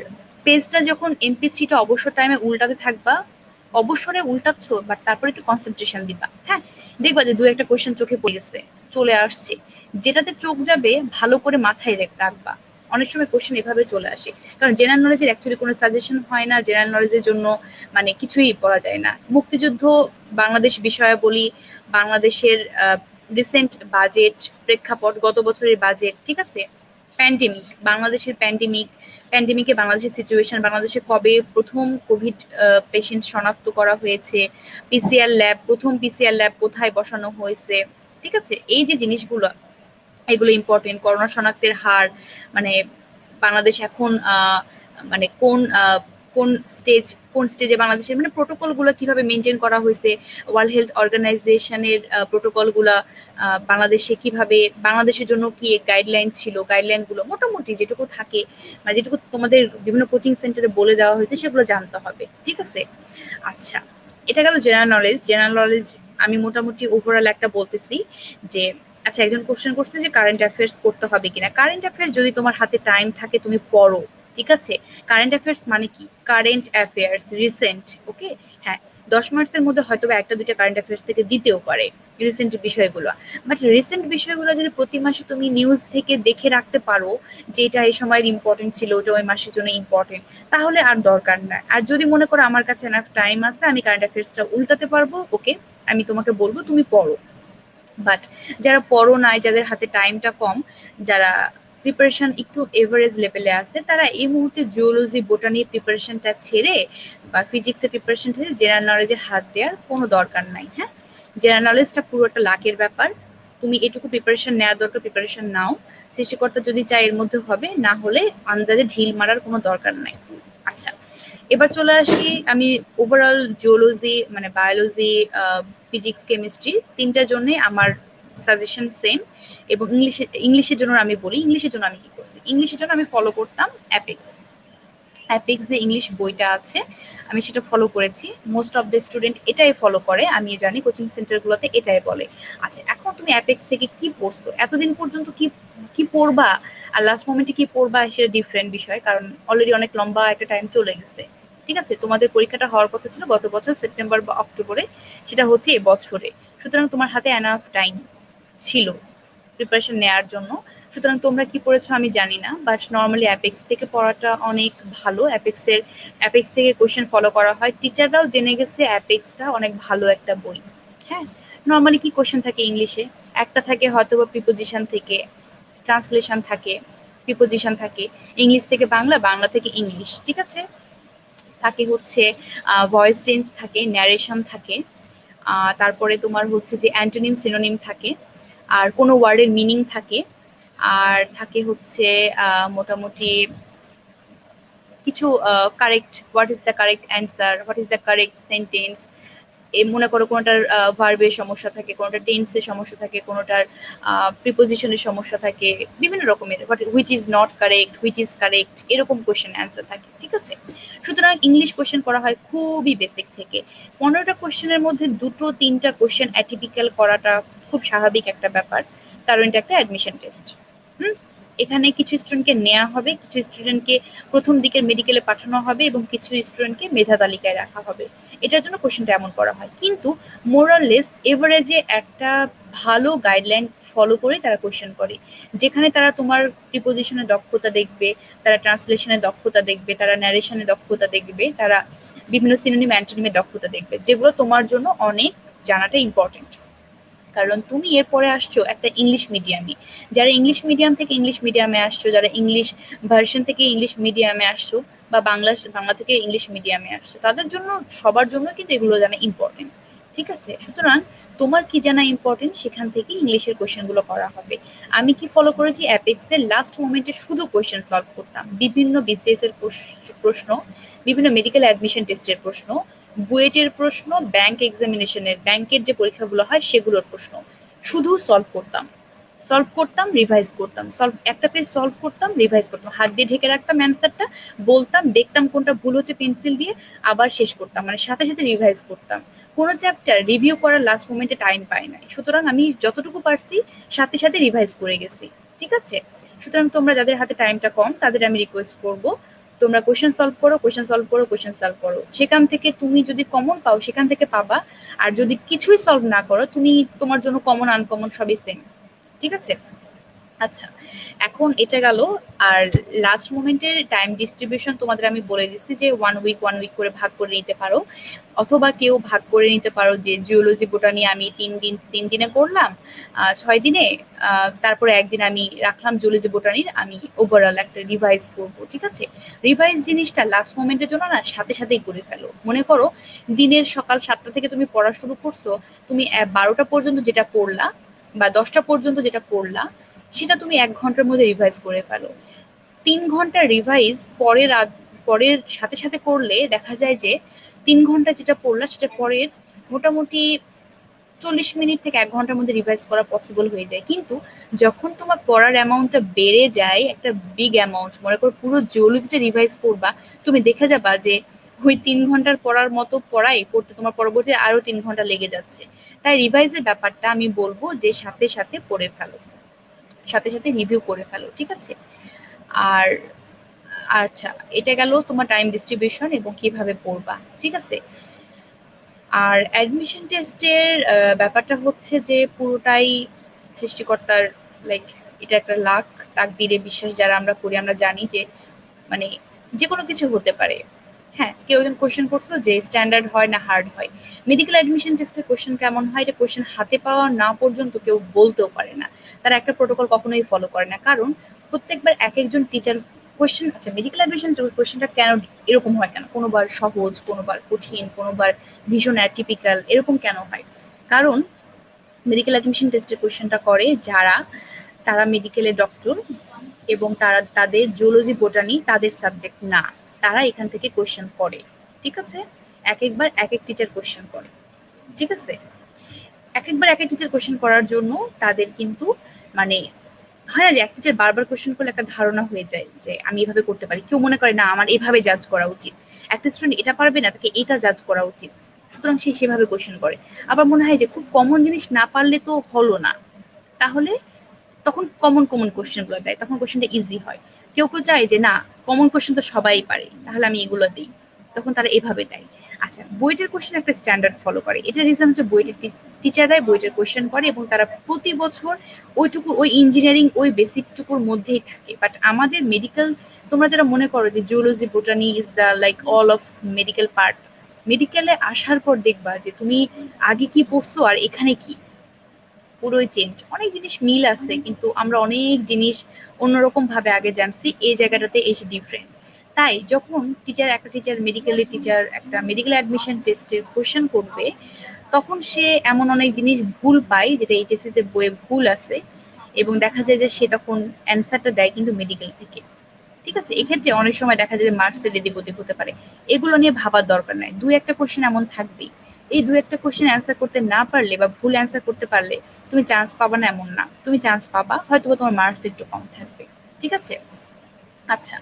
পেজটা যখন MP3টা অবসর টাইমে উল্টাতে থাকবা, অবসরে উল্টাচ্ছ বাট তারপরে একটু কনসেন্ট্রেশন দিবা। হ্যাঁ, দেখবা যে 2-একটা কোশ্চেন চোখে পড়ে গেছে, চলে আসছে, যেটাতে চোখ যাবে ভালো করে মাথায় রাখবা। অনেক সময় কোশ্চেন এভাবে চলে আসে, কারণ জেনারেল নলেজের অ্যাকচুয়ালি কোনো সাজেশন হয় না, জেনারেল নলেজের জন্য মানে কিছুই বলা যায় না। মুক্তিযুদ্ধ, বাংলাদেশ বিষয়াবলী, বাংলাদেশের রিসেন্ট বাজেট, প্রেক্ষাপট, গত বছরের বাজেট, ঠিক আছে, প্যান্ডেমিক, বাংলাদেশের প্যান্ডেমিকে বাংলাদেশের সিচুয়েশন, বাংলাদেশে কবে প্রথম কোভিড পেশেন্ট শনাক্ত করা হয়েছে, প্রথম পিসিআর ল্যাব কোথায় বসানো হয়েছে, ঠিক আছে, এই যে জিনিসগুলো, এগুলো ইম্পর্টেন্ট। করোনা শনাক্তের হার, মানে বাংলাদেশ এখন মানে কোন স্টেজে বাংলাদেশের, মানে প্রোটোকল গুলো কিভাবে মেনটেন করা হয়েছে, ওয়ার্ল্ড হেলথ অর্গানাইজেশনের প্রোটোকল গুলা বাংলাদেশে কিভাবে, বাংলাদেশের জন্য কি গাইডলাইন ছিল, গাইডলাইন গুলো মোটামুটি যেটুকু থাকে, মানে যেটুকু তোমাদের বিভিন্ন কোচিং সেন্টারে বলে দেওয়া হয়েছে সেগুলো জানতে হবে, ঠিক আছে। আচ্ছা, এটা গেল জেনারেল নলেজ। জেনারেল নলেজ আমি মোটামুটি ওভারঅল একটা বলতেছি যে, আচ্ছা, একজন কোশ্চেন করছে যে কারেন্ট অ্যাফেয়ার্স করতে হবে কিনা। কারেন্ট অ্যাফেয়ার্স যদি তোমার হাতে টাইম থাকে তুমি পড়ো, ঠিক আছে। কারেন্ট অ্যাফেয়ার্স মানে কি? কারেন্ট অ্যাফেয়ার্স রিসেন্ট, ওকে, হ্যাঁ, 10 মার্চের মধ্যে হয়তো একটা দুইটা কারেন্ট অ্যাফেয়ার্স থেকে দিতেও পারে রিসেন্ট বিষয়গুলো, বাট রিসেন্ট বিষয়গুলো যদি প্রতি মাসে তুমি নিউজ থেকে দেখে রাখতে পারো যে এটা এই সময়ের ইম্পর্টেন্ট ছিল, যে ওই মাসের জন্য ইম্পর্টেন্ট, তাহলে আর দরকার নাই। আর যদি মনে করো আমার কাছে এনাফ টাইম আছে, আমি কারেন্ট অ্যাফেয়ার্সটা উল্টাতে পারবো, ওকে, আমি তোমাকে বলবো তুমি পড়ো। বাট যারা পড়ো নাই, যাদের হাতে টাইমটা কম, যারা প্রিপারেশন একটু এভারেজ লেভেলে আছে, তারা এই মুহূর্তে জিওলজি, বোটানি প্রিপারেশনটা ছেড়ে বা ফিজিক্সের প্রিপারেশন ছেড়ে জেনারেল নলেজে হাত দেওয়ার কোনো দরকার নাই। হ্যাঁ, জেনারেল নলেজটা পুরোটা লাকের ব্যাপার। তুমি এটুকু প্রিপারেশন নেওয়ার দরকার, প্রিপারেশন নাও। সৃষ্টিকর্তা যদি চায় এর মধ্যে হবে, না হলে আন্দাজে ঢিল মারার কোনো দরকার নাই। আচ্ছা, এবার চলে আসি আমি ওভারঅল জিওলজি, মানে বায়োলজি, ফিজিক্স, কেমিস্ট্রি, তিনটার জন্য আমার সাজেশন সেম। এবং ইংলিশের জন্য আমি বলি, ইংলিশের জন্য আমি কি করছি। ইংলিশের জন্য আমি ফলো করতাম অ্যাপেক্স। অ্যাপেক্স যে ইংলিশ বইটা আছে, আমি সেটা ফলো করেছি। মোস্ট অফ দ্য স্টুডেন্ট এটাই ফলো করে, আমি জানি কোচিং সেন্টারগুলোতে এটাই বলে। আচ্ছা, এখন তুমি অ্যাপেক্স থেকে কি পড়ছো, এতদিন পর্যন্ত কি কি পড়বা আর লাস্ট মোমেন্টে কি পড়বা, সেটা ডিফারেন্ট বিষয়, কারণ অলরেডি অনেক লম্বা একটা টাইম চলে গেছে, ঠিক আছে। তোমাদের পরীক্ষাটা হওয়ার কথা ছিল গত বছর সেপ্টেম্বর বা অক্টোবরে, সেটা হচ্ছে এবছরে। সুতরাং তোমার হাতে এনাফ টাইম ছিল প্রিপারেশন নেওয়ার জন্য। সুতরাং তোমরা কি পড়েছো আমি জানি না, বাট নর্মালি অ্যাপেক্স থেকে পড়াটা অনেক ভালো। অ্যাপেক্স থেকে কোশ্চেন ফলো করা হয়, টিচাররাও জেনে গেছে অ্যাপেক্সটা অনেক ভালো একটা বই। হ্যাঁ, নর্মালি কি কোশ্চেন থাকে ইংলিশে, একটা থাকে হয়তো বা প্রিপোজিশন থেকে, ট্রান্সলেশন থাকে, প্রিপোজিশন থাকে, ইংলিশ থেকে বাংলা, বাংলা থেকে ইংলিশ, ঠিক আছে। থাকে হচ্ছে ভয়েস চেঞ্জ থাকে, ন্যারেশন থাকে, তারপরে তোমার হচ্ছে যে অ্যান্টোনিম, সিনোনিম থাকে, আর কোনো ওয়ার্ডের মিনিং থাকে, আর থাকে হচ্ছে মোটামুটি কিছু correct, what is the correct answer, what is the correct sentence. মনে করো কোনোটার ভার্বের সমস্যা থাকে, কোনোটার টেন্সের সমস্যা থাকে, কোনোটার প্রিপোজিশনের সমস্যা থাকে, বিভিন্ন রকমের, which is not correct, which is correct, এরকম কোশ্চেন অ্যান্সার থাকে, ঠিক আছে। সুতরাং ইংলিশ কোশ্চেন করা হয় খুবই বেসিক থেকে। 15টা কোশ্চেনের মধ্যে 2-3টা কোশ্চেন অ্যাটিপিক্যাল করাটা খুব স্বাভাবিক একটা ব্যাপার, কারণ এটা একটা অ্যাডমিশন টেস্ট। হুম, এখানে কিছু স্টুডেন্টকে নেওয়া হবে, কিছু স্টুডেন্টকে প্রথম দিকের মেডিকেলে পাঠানো হবে, এবং কিছু স্টুডেন্টকে মেধা তালিকায় রাখা হবে। এটার জন্য কোশ্চেনটা এমন করা হয়, কিন্তু মোরাললেস এভারেজে একটা ভালো গাইডলাইন ফলো করে তারা কোশ্চেন করে, যেখানে তারা তোমার প্রিপোজিশনের দক্ষতা দেখবে, তারা ট্রান্সলেশনের দক্ষতা দেখবে, তারা ন্যারেশনের দক্ষতা দেখবে, তারা বিভিন্ন সিনোনিম অ্যান্টোনিমের দক্ষতা দেখবে, যেগুলো তোমার জন্য অনেক জানাটা ইম্পর্টেন্ট। কারণ তুমি এরপরে আসছো একটা ইংলিশ মিডিয়ামে, যারা ইংলিশ মিডিয়াম থেকে ইংলিশ মিডিয়ামে আসছো, যারা ইংলিশ ভার্সন থেকে ইংলিশ মিডিয়ামে আসছো, বা বাংলা থেকে ইংলিশ মিডিয়ামে আসছো, তাদের জন্য, সবার জন্য কিন্তু এগুলো জানা ইম্পর্টেন্ট, ঠিক আছে। সুতরাং তোমার কি জানা ইম্পর্টেন্ট, সেখান থেকে ইংলিশের কোয়েশ্চেনগুলো করা হবে। আমি কি ফলো করেছি, অ্যাপেক্সের লাস্ট মোমেন্টে শুধু কোয়েশ্চেন সলভ করতাম, বিভিন্ন বিসিএস এর প্রশ্ন, বিভিন্ন মেডিকেল অ্যাডমিশন টেস্টের প্রশ্ন, বুয়েটের প্রশ্ন, এক্সামিনেশনের ব্যাংকের যে পরীক্ষাগুলো হয় সেগুলোর প্রশ্ন শুধু সলভ করতাম, রিভাইজ করতাম, একটা পেজ সলভ করতাম, রিভাইজ করতাম, হাত দিয়ে ঢেকে রাখতাম অ্যান্সারটা, বলতাম, দেখতাম কোনটা ভুল হচ্ছে পেন্সিল দিয়ে, আবার শেষ করতাম, মানে সাথে সাথে রিভাইজ করতাম। কোনো চ্যাপ্টার রিভিউ করার লাস্ট মোমেন্টে টাইম পাই নাই, সুতরাং আমি যতটুকু পারছি সাথে সাথে রিভাইজ করে গেছি, ঠিক আছে। সুতরাং তোমরা যাদের হাতে টাইমটা কম, তাদের আমি রিকোয়েস্ট করবো, তোমরা কোশ্চেন সলভ করো, সেখান থেকে তুমি যদি কমন পাও সেখান থেকে পাবা, আর যদি কিছুই সলভ না করো, তুমি, তোমার জন্য কমন আনকমন সবই সেম, ঠিক আছে। আচ্ছা, এখন এটা গেল। আর লাস্ট মোমেন্টের টাইম ডিস্ট্রিবিউশন তোমাদের আমি বলে দিচ্ছি যে 1 উইক করে ভাগ করে নিতে পারো, অথবা কেউ ভাগ করে নিতে পারো যে জিওলজি বোটানি আমি 3 দিনে করলাম, 6 দিনে, তারপরে একদিন আমি রাখলাম জিওলজি বোটানির, আমি ওভারঅল একটা রিভাইজ করব। ঠিক আছে, রিভাইজ জিনিসটা লাস্ট মোমেন্টের জন্য না সাথে সাথেই করে ফেলো। মনে করো দিনের সকাল 7টা থেকে তুমি পড়া শুরু করছো, তুমি 12টা পর্যন্ত যেটা পড়লা বা 10টা পর্যন্ত যেটা পড়লা, সেটা তুমি 1 ঘন্টার মধ্যে রিভাইজ করে ফেলো। 3 ঘন্টা রিভাইজ পরের সাথে সাথে করলে দেখা যায় যে 3 ঘন্টা যেটা পড়লা সেটা পরের মোটামুটি 40 মিনিট থেকে 1 ঘন্টার মধ্যে রিভাইজ করা পসিবল হয়ে যায়। কিন্তু যখন তোমার পড়ার অ্যামাউন্টটা বেড়ে যায়, একটা বিগ অ্যামাউন্ট, মনে করো পুরো জিওলজিটা রিভাইজ করবা, তুমি দেখে যাবা যে ওই 3 ঘন্টার পড়ার মতো পড়াই পড়তে তোমার পরবর্তী আরো 3 ঘন্টা লেগে যাচ্ছে। তাই রিভাইজের ব্যাপারটা আমি বলবো যে সাথে সাথে পড়ে ফেলো, সাথে সাথে রিভিউ করে ফেলো। ঠিক আছে। আর আচ্ছা, এটা গেল তোমার টাইম ডিস্ট্রিবিউশন এবং কিভাবে পড়বা। ঠিক আছে। আর অ্যাডমিশন টেস্টের ব্যাপারটা হচ্ছে যে পুরোটাই সৃষ্টিকর্তার, লাইক এটা একটা লাক, তাকদিরে বিশ্বাস যারা আমরা করি, আমরা জানি যে মানে যে কোনো কিছু হতে পারে। হ্যাঁ, কেউ একজন কোশ্চেন করছো যে স্ট্যান্ডার্ড হয় না হার্ড হয়। মেডিকেল অ্যাডমিশন টেস্টের কোশ্চেন কেমন হয় এটা কোশ্চেন হাতে পাওয়া না পর্যন্ত কেউ বলতেও পারে না। তারা একটা প্রোটোকল কখনোই ফলো করে না, কারণ প্রত্যেকবার এক একজন টিচার কোশ্চেন। আচ্ছা, মেডিকেল অ্যাডমিশন কোশ্চেনটা কেন এরকম হয়, কেন কোনোবার সহজ, কোনোবার কঠিন, কোনোবার ভীষণ অ্যাটিপিক্যাল, এরকম কেন হয়? কারণ মেডিকেল অ্যাডমিশন টেস্টের কোশ্চেনটা করে যারা, তারা মেডিকেলের ডক্টর এবং তারা তাদের জুলজি বোটানি তাদের সাবজেক্ট না, তারা এখান থেকে কোশ্চেন করে। ঠিক আছে। এক একবার এক এক টিচার কোশ্চেন করে। ঠিক আছে। এক একবার এক এক টিচার কোশ্চেন করার জন্য তাদের কিন্তু মানে হয় না যে এক টিচার বারবার কোশ্চেন করলে একটা ধারণা হয়ে যায় যে আমি এভাবে করতে পারি, কেউ মনে করে না আমার এভাবে জাজ করা উচিত, একটা স্টুডেন্ট এটা পারবে না তাকে এটা জাজ করা উচিত, সুতরাং সে সেভাবে কোশ্চেন করে। আবার মনে হয় যে খুব কমন জিনিস না পারলে তো হলো না, তাহলে তখন কমন কমন কোশ্চেন গুলো দেয়, তখন কোশ্চেনটা ইজি হয়। কেউ কেউ চায় যে না, কমন কোশ্চেন তো সবাই পারে, তাহলে আমি এগুলো দিই, তখন তারা এভাবে দেয়। আচ্ছা, বুয়েটের কোশ্চেন একটা স্ট্যান্ডার্ড ফলো করে, এটা রিজন হচ্ছে বুয়েটের টিচাররাই বুয়েটের কোশ্চেন করে এবং তারা প্রতি বছর ওইটুকু, ওই ইঞ্জিনিয়ারিং ওই বেসিক টুকুর মধ্যেই থাকে। বাট আমাদের মেডিকেল, তোমরা যারা মনে করো যে geology botany is the like all of medical part, মেডিকেলে আসার পর দেখবা যে তুমি আগে কি পড়ছো আর এখানে কি, পুরোই চেঞ্জ। অনেক জিনিস মিল আছে কিন্তু আমরা অনেক জিনিস অন্যরকম ভাবে আগে জানছি, এই জায়গাটাতে এসে ডিফারেন্ট। তাই যখন একটা টিচার মেডিকেলের টিচার একটা মেডিকেল অ্যাডমিশন টেস্টের কোশ্চেন করবে, তখন সে এমন অনেক জিনিস ভুল পায় যেটা এইচএসসি তে বইয়ে ভুল আছে, এবং দেখা যায় যে সে তখন অ্যান্সারটা দেয় কিন্তু মেডিকেল থেকে। ঠিক আছে, এক্ষেত্রে অনেক সময় দেখা যায় যে মার্কসের এদিক ওদিক হতে পারে। এগুলো নিয়ে ভাবার দরকার নাই, দুই একটা কোশ্চেন এমন থাকবেই, এই দুই একটা কোশ্চেন অ্যান্সার করতে না পারলে বা ভুল অ্যান্সার করতে পারলে তুমি চান্স পাবা না এমন না, তুমি চান্স পাবা, হয়তো তোমার মার্কস একটু কম থাকবে। ঠিক আছে। আচ্ছা,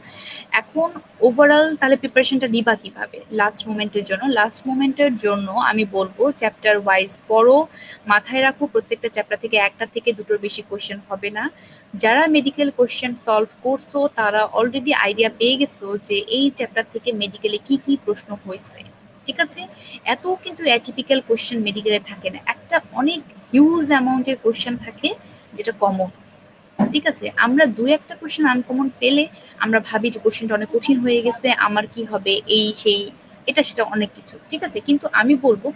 এখন ওভারঅল তাহলে প্রিপারেশনটা নিবা কিভাবে লাস্ট মোমেন্টের জন্য? লাস্ট মোমেন্টের জন্য আমি বলবো চ্যাপ্টার ওয়াইজ পড়ো, মাথায় রাখো প্রত্যেকটা চ্যাপ্টার থেকে একটা থেকে দুটোর বেশি কোশ্চেন হবে না। যারা মেডিকেল কোশ্চেন সলভ করছো তারা অলরেডি আইডিয়া পেয়ে গেছো যে এই চ্যাপ্টার থেকে মেডিকেলে কি কি প্রশ্ন হয়েছে। ঠিক আছে। এত কিন্তু অ্যাটিপিক্যাল কোশ্চেন মেডিকেলে থাকে না, একটা অনেক হিউজ অ্যামাউন্টের কোশ্চেন থাকে যেটা কমন। ঠিক আছে, আমরা দুই একটা কোশ্চেন আনকমন পেলে আমরা ভাবি যে কোশ্চেনটা অনেক কঠিন হয়ে গেছে, আমার কি হবে, এই সেই, এটা সেটা অনেক কিছু। ঠিক আছে, কিন্তু আমি বলবো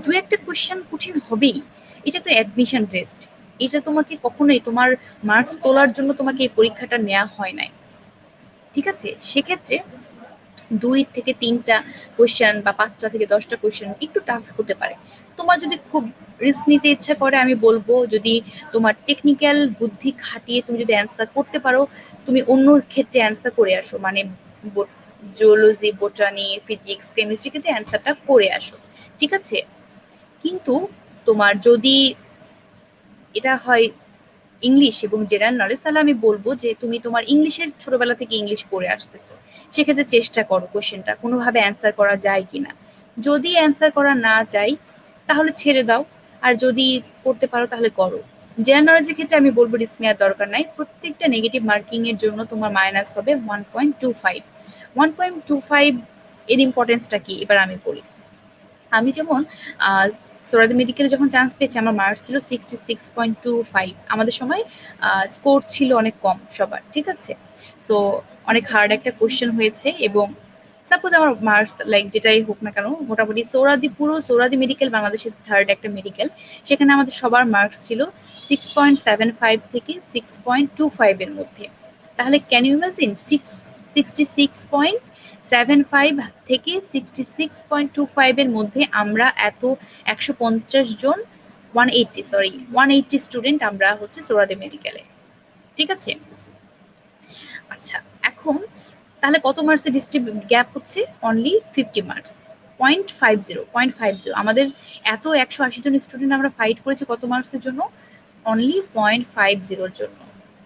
দুই একটা কোশ্চেন কঠিন হবেই, এটা একটা অ্যাডমিশন টেস্ট, এটা তোমাকে কখনোই তোমার মার্কস তোলার জন্য তোমাকে এই পরীক্ষাটা নেওয়া হয় নাই। ঠিক আছে, সেক্ষেত্রে 2 থেকে 3টা কোশ্চেন বা 5টা থেকে 10টা কোশ্চেন একটু টাফ হতে পারে। তোমার যদি খুব রিস্ক নিতে ইচ্ছা করে, আমি বলবো যদি তোমার টেকনিক্যাল বুদ্ধি খাটিয়ে তুমি যদি অ্যান্সার করতে পারো, তুমি অন্য ক্ষেত্রে অ্যান্সার করে আসো, মানে জিওলজি বোটানি ফিজিক্স কেমিস্ট্রি ক্ষেত্রে অ্যান্সারটা করে আসো। ঠিক আছে। কিন্তু তোমার যদি এটা হয় ইংলিশ এবং জেনারেল নলেজ, তাহলে আমি বলবো যে তুমি তোমার ইংলিশের ছোটবেলা থেকে ইংলিশ পড়ে আসতেছো, সেক্ষেত্রে চেষ্টা করো কোশ্চেনটা কোনোভাবে অ্যান্সার করা যায় কিনা। যদি অ্যান্সার করা না যায় তাহলে ছেড়ে দাও, আর যদি করতে পারো তাহলে করো। জেনারেল নলেজের ক্ষেত্রে আমি বলবো রিস্ক নেওয়ার দরকার নাই, প্রত্যেকটা নেগেটিভ মার্কিং এর জন্য তোমার মাইনাস হবে 1.25। 1.25 এর ইম্পর্টেন্সটা কি এবার আমি বলি। আমি যেমন সোহরাওয়ার্দী মেডিকেলে যখন চান্স পেয়েছি আমার মার্কস ছিল 66.25। আমাদের সময় স্কোর ছিল অনেক কম সবার, ঠিক আছে। সো অনেক হার্ড একটা কোশ্চেন হয়েছে, এবং সাপোজ আমার মার্কস লাইক যেটাই হোক না কেন, মোটামুটি পুরো সোহরাওয়ার্দী মেডিকেল বাংলাদেশের থার্ড একটা মেডিকেল, সেখানে আমাদের সবার মার্কস ছিল 6.75 থেকে 6.25 এর মধ্যে। তাহলে ক্যান ইউ ইমাজিন 66.75 থেকে 66.25 এর মধ্যে আমরা এত 150 জন 180 স্টুডেন্ট আমরা হচ্ছে সোহরাওয়ার্দী মেডিকেলে, ঠিক আছে। আচ্ছা, এখন তাহলে কত মার্কসের গ্যাপ হচ্ছে? অনলি 50 মার্কস, 0.50 আমাদের এত 180 জন স্টুডেন্ট আমরা ফাইট করেছি কত মার্কসের জন্য? অনলি 0.50 জন্য।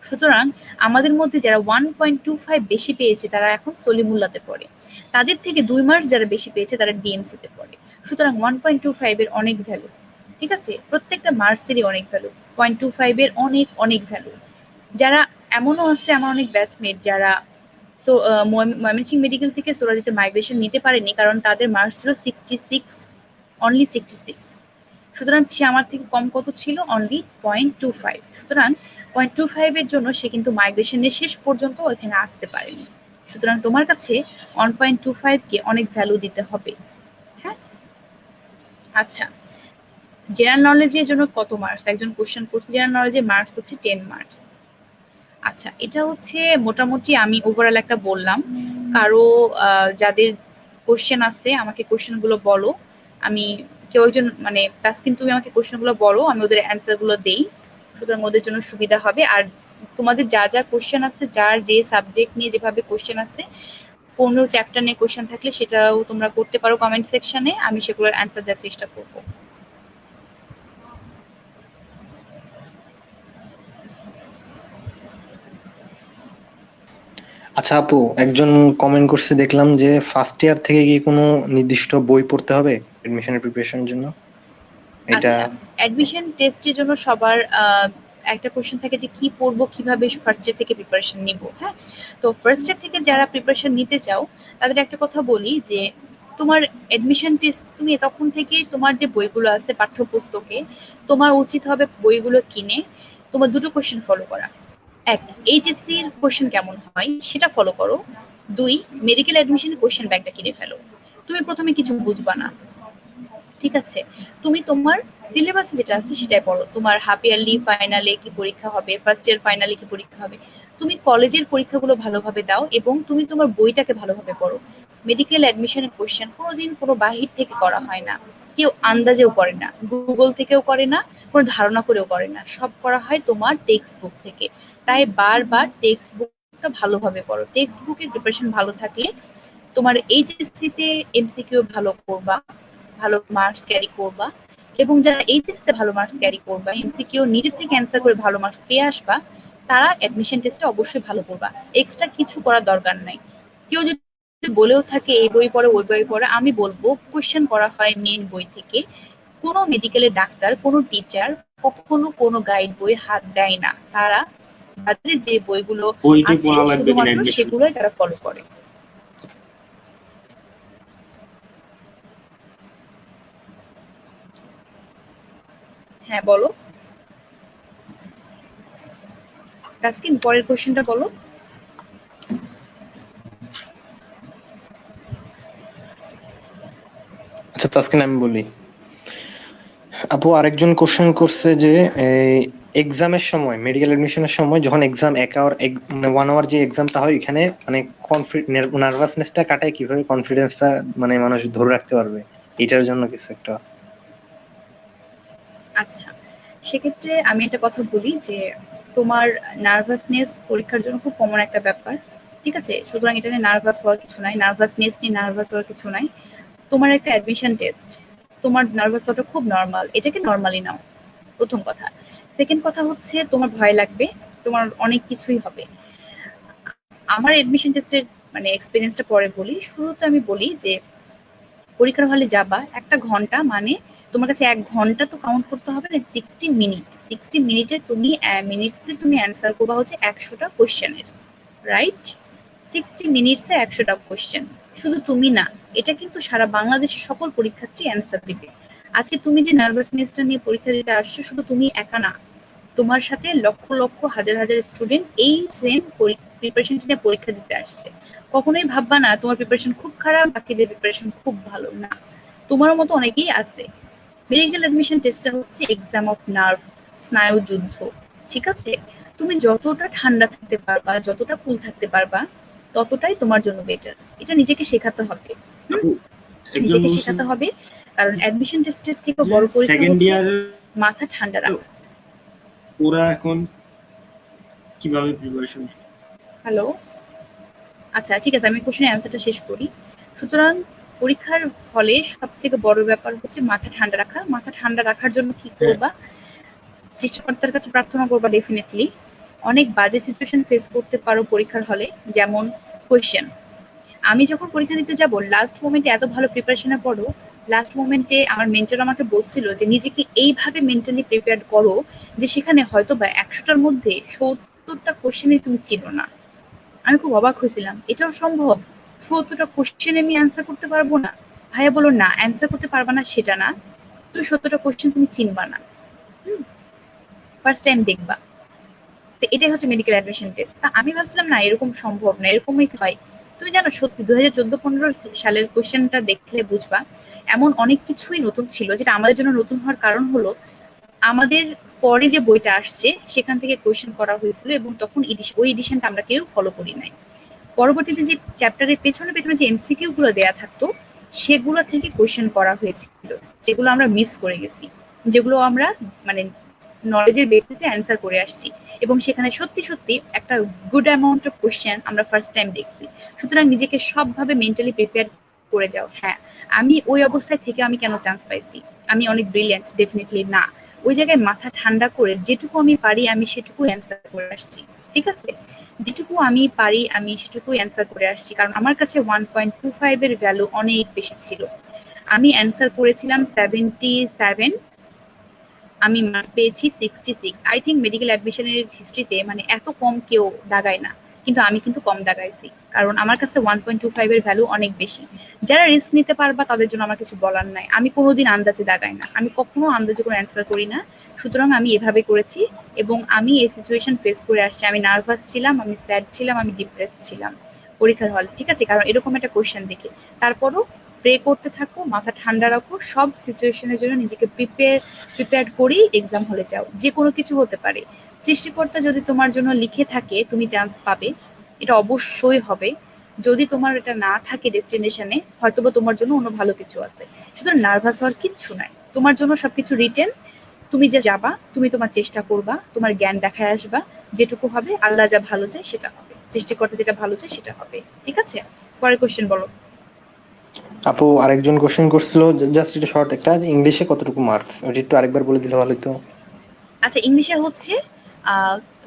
সুতরাং আমাদের মধ্যে যারা 1.25 বেশি পেয়েছে তারা এখন সলিমুল্লাতে পড়ে, তাদের থেকে 2 মার্কস যারা বেশি পেয়েছে তারা ডিএমসি তে পড়ে। সুতরাং 1.25 এর অনেক ভ্যালু, ঠিক আছে, প্রত্যেকটা মার্কসেরই অনেক ভ্যালু, 0.25 এর অনেক অনেক ভ্যালু। যারা এমনও আছে, আমার অনেক ব্যাচমেট যারা ময়মনসিংহ মেডিকেল থেকে সোহরাওয়ার্দীতে মাইগ্রেশন নিতে পারেনি, কারণ তাদের মার্কস ছিল 66, অনলি 66। সুতরাং সে আমার থেকে কম কত ছিল? অনলি 0.25। সুতরাং 0.25 এর জন্য সে কিন্তু মাইগ্রেশনের শেষ পর্যন্ত ওখানে আসতে পারেনি। সুতরাং তোমার কাছে 1.25 কে অনেক ভ্যালু দিতে হবে। হ্যাঁ, আচ্ছা, জেনারেল নলেজের জন্য কত মার্কস? একজন কোশ্চেন করছে জেনারেল নলেজের মার্কস হচ্ছে 10 মার্কস। আচ্ছা, এটা হচ্ছে মোটামুটি আমি ওভারঅল একটা বললাম। কারো যাদের কোশ্চেন আছে আমাকে কোশ্চেন গুলো বলো। আমি কেউ একজন মানে তাসকিন, তুমি আমাকে কোশ্চেন গুলো বলো, আমি ওদের অ্যান্সার গুলো দেই, সুতরাং ওদের জন্য সুবিধা হবে। আর তোমাদের যা যা কোশ্চেন আছে, যার যে সাবজেক্ট নিয়ে যেভাবে কোশ্চেন আছে, কোনো চ্যাপ্টার নিয়ে কোশ্চেন থাকলে সেটাও তোমরা করতে পারো কমেন্ট সেকশনে, আমি সেগুলোর অ্যান্সার দেওয়ার চেষ্টা করবো। আচ্ছা আপু, একজন কমেন্ট করছে দেখলাম যে ফার্স্ট ইয়ার থেকে কি কোনো নির্দিষ্ট বই পড়তে হবে এডমিশনের প্রিপারেশনের জন্য? এটা আচ্ছা, অ্যাডমিশন টেস্টের জন্য সবার একটা কোশ্চেন থাকে যে কি পড়বো, কিভাবে ফার্স্ট ইয়ার থেকে প্রিপারেশন নিব। হ্যাঁ, তো ফার্স্ট ইয়ার থেকে যারা প্রিপারেশন নিতে চাও তাদের একটা কথা বলি যে তোমার অ্যাডমিশন টেস্ট তুমি তখন থেকে তোমার যে বইগুলো আছে পাঠ্যপুস্তকে, তোমার উচিত হবে বইগুলো কিনে তোমার দুটো কোশ্চেন ফলো করা। এক, এইচএসসি এর কোশ্চেন কেমন হয় সেটা ফলো করো। দুই, মেডিকেল অ্যাডমিশনের কোশ্চেন ব্যাংকটা কিনে ফেলো। তুমি প্রথমে কিছু বুঝবা না, ঠিক আছে, তুমি তোমার সিলেবাসে যেটা আছে সেটাই পড়ো। তোমার হাফ ইয়ারলি ফাইনালে কি পরীক্ষা হবে, ফার্স্ট ইয়ার ফাইনালে কি পরীক্ষা হবে, তুমি কলেজের পরীক্ষাগুলো ভালোভাবে দাও এবং তুমি তোমার বইটাকে ভালোভাবে পড়ো। মেডিকেল অ্যাডমিশনের কোশ্চেন কোনোদিন কোনো বাহির থেকে করা হয় না, কেউ আন্দাজেও করে না, গুগল থেকেও করে না, কোনো ধারণা করেও করে না, সব করা হয় তোমার টেক্সট বুক থেকে। তাই বারবার টেক্সট বুকটা ভালোভাবে পড়ো। টেক্সট বুকের প্রিপারেশন ভালো থাকলে তোমার এইচএসসি তে এমসিকিউ ভালো করবা, ভালো মার্কস ক্যারি করবা, এবং যারা এইচএসসি তে ভালো মার্কস ক্যারি করবা, এমসিকিউ নিজে থেকে অ্যান্সার করে ভালো মার্কস পেয়ে আসবা, তারা অ্যাডমিশন টেস্টে অবশ্যই ভালো করবা। এক্সট্রা কিছু করার দরকার নাই। কেউ যদি বলেও থাকে এই বই পড়ে ওই বই পড়ে, আমি বলবো কোশ্চেন করা হয় মেন বই থেকে। কোনো মেডিকেলের ডাক্তার, কোনো টিচার কখনো কোনো গাইড বই হাত দেয় না, তারা তাদের যে বইগুলো বইটি আছে পড়া লাগবে কিনা শুধুমাত্র অ্যাডমিশন? সেগুলোই তারা ফলো করে। হ্যাঁ বলো তাসকিন, পরের কোশ্চেনটা বলো। আচ্ছা তাসকিন, আমি বলি। আপু আরেকজন কোশ্চেন করছে যে এক্সামের সময়, মেডিকেল এডমিশনের সময় যখন এক্সাম 1 আওয়ার যে এক্সামটা হয়, এখানে মানে নার্ভাসনেসটা কাটায় কিভাবে কনফিডেন্সটা মানে মানুষ ধরে রাখতে পারবে, এটার জন্য কিছু একটা। আচ্ছা, সেক্ষেত্রে আমি একটা কথা বলি যে তোমার নার্ভাসনেস পরীক্ষার জন্য খুব কমন একটা ব্যাপার, ঠিক আছে। সুতরাং এটা নিয়ে নার্ভাস হওয়ার কিছু নাই, নার্ভাসনেস নিয়ে নার্ভাস হওয়ার কিছু নাই। তোমার একটা অ্যাডমিশন টেস্ট, তোমার নার্ভাস হওয়াটা খুব নর্মাল, এটাকে নর্মালি নাও, প্রথম কথা। সেকেন্ড কথা হচ্ছে তোমার ভয় লাগবে, তোমার অনেক কিছুই হবে। আমার অ্যাডমিশন টেস্টের মানে এক্সপিরিয়েন্সটা পরে বলি। শুরুতে আমি বলি যে পরীক্ষার হলে যাবা, একটা ঘন্টা মানে তোমার কাছে 1 ঘন্টা তো কাউন্ট করতে হবে না, 60 মিনিট, 60 মিনিটে তুমি তুমি অ্যান্সার করবা হচ্ছে 100টা কোশ্চেনের, রাইট। 60 মিনিটসে 100টা কোশ্চেন, শুধু তুমি না, এটা কিন্তু সারা বাংলাদেশের সকল পরীক্ষার্থী অ্যান্সার দিবে। আজকে তুমি যে নার্ভাসনেসটা নিয়ে পরীক্ষা দিতে আসছো, শুধু তুমি একা না, তোমার সাথে লক্ষ লক্ষ হাজার হাজার স্টুডেন্ট এই সেম প্রিপারেশন নিয়ে পরীক্ষা দিতে আসছে। কখনোই ভাববা না তোমার প্রিপারেশন খুব খারাপ, বাকিদের প্রিপারেশন খুব ভালো না। তোমার মতো অনেকেই আছে। মেডিকেল অ্যাডমিশন টেস্টটা হচ্ছে এক্সাম অফ নার্ভ, স্নায়ু যুদ্ধ। ঠিক আছে, তুমি যতটা ঠান্ডা থাকতে পারবা, যতটা কুল থাকতে পারবা, ততটাই তোমার জন্য বেটার। এটা নিজেকে শেখাতে হবে। হুম, আপু একজন নিজেকে বলছেন শেখাতে হবে, কারণ অ্যাডমিশন টেস্টের থেকে বড় পরীক্ষা সেকেন্ড হচ্ছে ইয়ার মাথা ঠান্ডা রাখা। ওরা এখন কিভাবে প্রিপারেশন? হ্যালো, আচ্ছা ঠিক আছে, আমি কোশ্চেনের অ্যান্সারটা শেষ করি। সুতরাং পরীক্ষার হলে সব থেকে বড় ব্যাপার হচ্ছে মাথা ঠান্ডা রাখা। মাথা ঠান্ডা রাখার জন্য কি হ্যাঁ, করবা? সৃষ্টিকর্তার কাছে প্রার্থনা করবা ডেফিনেটলি। অনেক বাজে সিচুয়েশন ফেস করতে পারো পরীক্ষার হলে, যেমন কোয়েশ্চেন। আমি যখন পরীক্ষা দিতে যাব, লাস্ট মোমেন্টে এত ভালো প্রিপারেশনের পরও লাস্ট মোমেন্টে আমার মেন্টর আমাকে বলছিল যে নিজেকে এইভাবে মেন্টালি প্রিপেয়ার করো যে সেখানে হয়তো বা 100টার মধ্যে 70টা কোশ্চেনই তুমি চিনো না। আমি খুব অবাক হয়েছিলাম, এটাও সম্ভব? 70টা কোশ্চেন আমি অ্যান্সার করতে পারবো না? ভাইয়া বলো না, অ্যান্সার করতে পারবা না সেটা না, তুমি 70টা কোশ্চেন তুমি চিনবা না, ফার্স্ট টাইম দেখবা। তো এটাই হচ্ছে মেডিকেল অ্যাডমিশন টেস্ট। তা আমি ভাবছিলাম না এরকম সম্ভব না, এরকমই হয়। তুমি জানো সত্যি 2014-15 সালের কোশ্চেনটা দেখলে বুঝবা এমন অনেক কিছুই নতুন ছিল, যেটা আমাদের জন্য নতুন হওয়ার কারণ হলো আমাদের পরে যে বইটা আসছে সেখান থেকে কোশ্চেন করা হয়েছিল, এবং তখন ওই এডিশনটা আমরা কেউ ফলো করি নাই। পরবর্তীতে যে চ্যাপ্টারের পেছনে পেছনে যে এমসিকিউ গুলো দেয়া থাকতো, সেগুলো থেকে কোশ্চেন করা হয়েছিল, যেগুলো আমরা মিস করে গেছি, যেগুলো আমরা মানে নলেজের বেসিসে অ্যান্সার করে আসছি, এবং সেখানে সত্যি সত্যি একটা গুড অ্যামাউন্ট অফ কোশ্চেন আমরা ফার্স্ট টাইম দেখছি। সুতরাং নিজেকে সবভাবে মেন্টালি প্রিপেয়ার করে যাও। হ্যাঁ, আমি ওই অবস্থায় থেকে আমি কেন চান্স পাইছি? আমি অনেক ব্রিলিয়ান্ট? ডেফিনেটলি না। ওই জায়গায় মাথা ঠান্ডা করে যেটুকু আমি পারি আমি সেটুকু অ্যান্সার করে আসছি। ঠিক আছে, যেটুকু আমি পারি আমি সেটুকুই অ্যান্সার করে আসছি, কারণ আমার কাছে 1.25 এর ভ্যালু অনেক বেশি ছিল। আমি অ্যান্সার করেছিলাম 77, আমি মার্কস পেয়েছি 66। আই থিঙ্ক মেডিকেল অ্যাডমিশনের হিস্ট্রিতে মানে এত কম কেউ দাগায় না, কিন্তু আমি কিন্তু কম দাগাইছি, কারণ আমার কাছে 1.25 এর ভ্যালু অনেক বেশি। যারা রিস্ক নিতে পারবা তাদের জন্য আমার কিছু বলার নাই। আমি কোনোদিন আন্দাজে দাগাই না, আমি কখনো আন্দাজে কোনো অ্যান্সার করি না। সুতরাং আমি এভাবে করেছি, এবং আমি এই সিচুয়েশন ফেস করে আসছি। আমি নার্ভাস ছিলাম, আমি স্যাড ছিলাম, আমি ডিপ্রেস ছিলাম পরীক্ষার হলে। ঠিক আছে, কারণ এরকম একটা কোয়েশ্চেন দেখে। তারপরও প্রে করতে থাকো, মাথা ঠান্ডা রাখো, সব সিচুয়েশনের জন্য নিজেকে প্রিপেয়ার করেই এক্সাম হলে যাও। যে কোনো কিছু হতে পারে। সৃষ্টিকর্তা যদি তোমার জন্য লিখে থাকে তুমি চান্স পাবে, এটা অবশ্যই হবে। যদি তোমার এটা না থাকে ডেস্টিনেশনে, হয়তোবা তোমার জন্য অন্য ভালো কিছু আছে। সুতরাং নার্ভাস হওয়ার কিচ্ছু নাই, তোমার জন্য সবকিছু রিটেন। তুমি যে যাবা, তুমি তোমার চেষ্টা করবা, তোমার জ্ঞান দেখায় আসবা, যেটুকু হবে আল্লাহ যা ভালো চায় সেটা হবে, সৃষ্টিকর্তা যেটা ভালো চায় সেটা হবে। ঠিক আছে, পরের কোশ্চেন বলো। আপু আরেকজন কোশ্চেন করছিল, জাস্ট এটা শর্ট একটা, যে ইংলিশে কতটুকু মার্কস, ওটা একটু আরেকবার বলে দিলে ভালো হতো। আচ্ছা, ইংলিশে হচ্ছে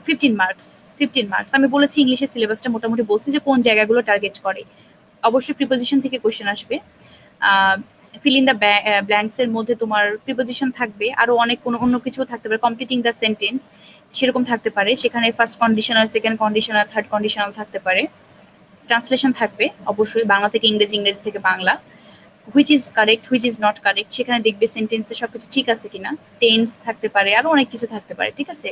15 মার্কস। 15 মার্কস আমি বলেছি, ইংলিশের সিলেবাসটা মোটামুটি বলছি যে কোন জায়গাগুলো টার্গেট করে। অবশ্যই প্রিপোজিশন থেকে কোশ্চেন আসবে। ফিল ইন দ্য ব্ল্যাঙ্কস এর মধ্যে তোমার প্রিপোজিশন থাকবে, আরো অনেক কোনো অন্য কিছু থাকতে পারে, কমপ্লিটিং দ্য সেন্টেন্স সেরকম থাকতে পারে। সেখানে first conditional, second conditional, third conditional থাকতে পারে। ট্রান্সলেশন থাকবে অবশ্যই, বাংলা থেকে ইংরেজি, ইংরেজি থেকে Bangla. Which is correct, which is not correct, সেখানে দেখবে সেন্টেন্সে সবকিছু ঠিক আছে কিনা। টেন্স থাকতে পারে, আরো অনেক কিছু থাকতে পারে। ঠিক আছে,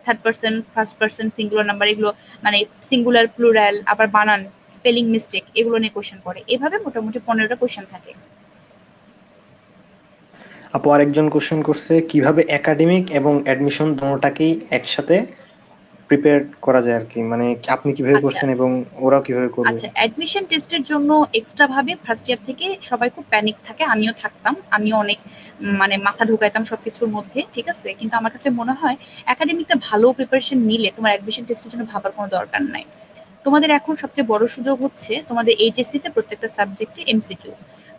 third person, first person, singular number, এগুলো মানে সিঙ্গুলার, প্লুরাল, আবার বানান, স্পেলিং মিস্টেক, এগুলো নিয়ে কোশ্চেন করে। এভাবে মোটামুটি 15টা কোশ্চেন থাকে। আপু আরেকজন কোশ্চেন করছে, কিভাবে একাডেমিক এবং অ্যাডমিশন দুটোটাকেই একসাথে প্রিপেয়ার করা যায় আর কি, মানে আপনি কিভাবে আচ্ছা, করছেন এবং ওরাও কিভাবে করবে। আচ্ছা, অ্যাডমিশন টেস্টের জন্য এক্সট্রা ভাবে ফার্স্ট ইয়ার থেকে সবাই খুব প্যানিক থাকে, আমিও থাকতাম, আমিও অনেক মানে মাথা ঢুকাইতাম সবকিছুর মধ্যে। ঠিক আছে, কিন্তু আমার কাছে মনে হয় একাডেমিকটা ভালো প্রিপারেশন নিলে তোমার অ্যাডমিশন টেস্টের জন্য ভাবার কোনো দরকার নাই। তোমাদের এখন সবচেয়ে বড় সুযোগ হচ্ছে তোমাদের এইচএসসি তে প্রত্যেকটা সাবজেক্টে এমসিকিউ।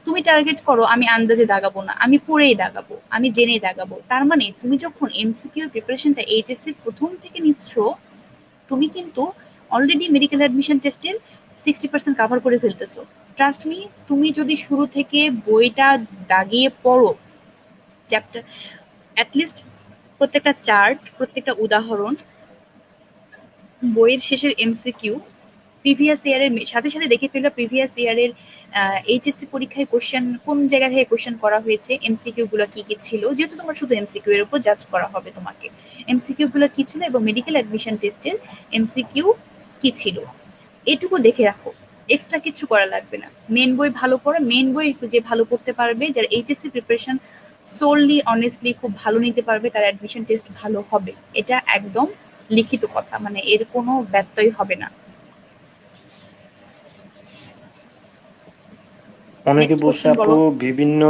তুমি টার্গেট করো আমি আন্দাজে দাগাবো না, আমি পড়েই দাগাবো, আমি জেনেই দাগাবো। তার মানে তুমি যখন এমসিকিউ প্রিপারেশনটা এইচএসসি প্রথম থেকে নিচ্ছ, তুমি কিন্তু অলরেডি মেডিকেল অ্যাডমিশন টেস্টের 60% কাভার করে ফেলতেছো। ট্রাস্ট মি, তুমি যদি শুরু থেকে বইটা দাগিয়ে পড়ো, চ্যাপ্টার অ্যাটলিস্ট প্রত্যেকটা চার্ট, প্রত্যেকটা উদাহরণ, বইয়ের শেষের এমসিকিউ, প্রিভিয়াস ইয়ারের সাথে সাথে দেখে ফেলবা প্রিভিয়াস ইয়ারের এইচএসসি পরীক্ষায় কোশ্চেন কোন জায়গা থেকে কোশ্চেন করা হয়েছে, এমসিকিউ গুলো কি কি ছিল, যেহেতু তোমার শুধু এমসিকিউ এর উপর জাজ করা হবে তোমাকে, এমসিকিউ গুলো কি ছিল এবং মেডিকেল অ্যাডমিশন টেস্টের এমসিকিউ কি ছিল, এটুকু দেখে রাখো। এক্সট্রা কিছু করা লাগবে না। মেন বই ভালো পড়ো, মেন বই যে ভালো পড়তে পারবে, যারা এইচএসসি প্রিপারেশন সোললি অনেস্টলি খুব ভালো নিতে পারবে, তার অ্যাডমিশন টেস্ট ভালো হবে। এটা একদম লিখিত কথা, মানে এর কোনো ব্যত্যয় হবে না। অনেকে নেক্সট বলছে কোশ্চেন আপু বলো। বিভিন্ন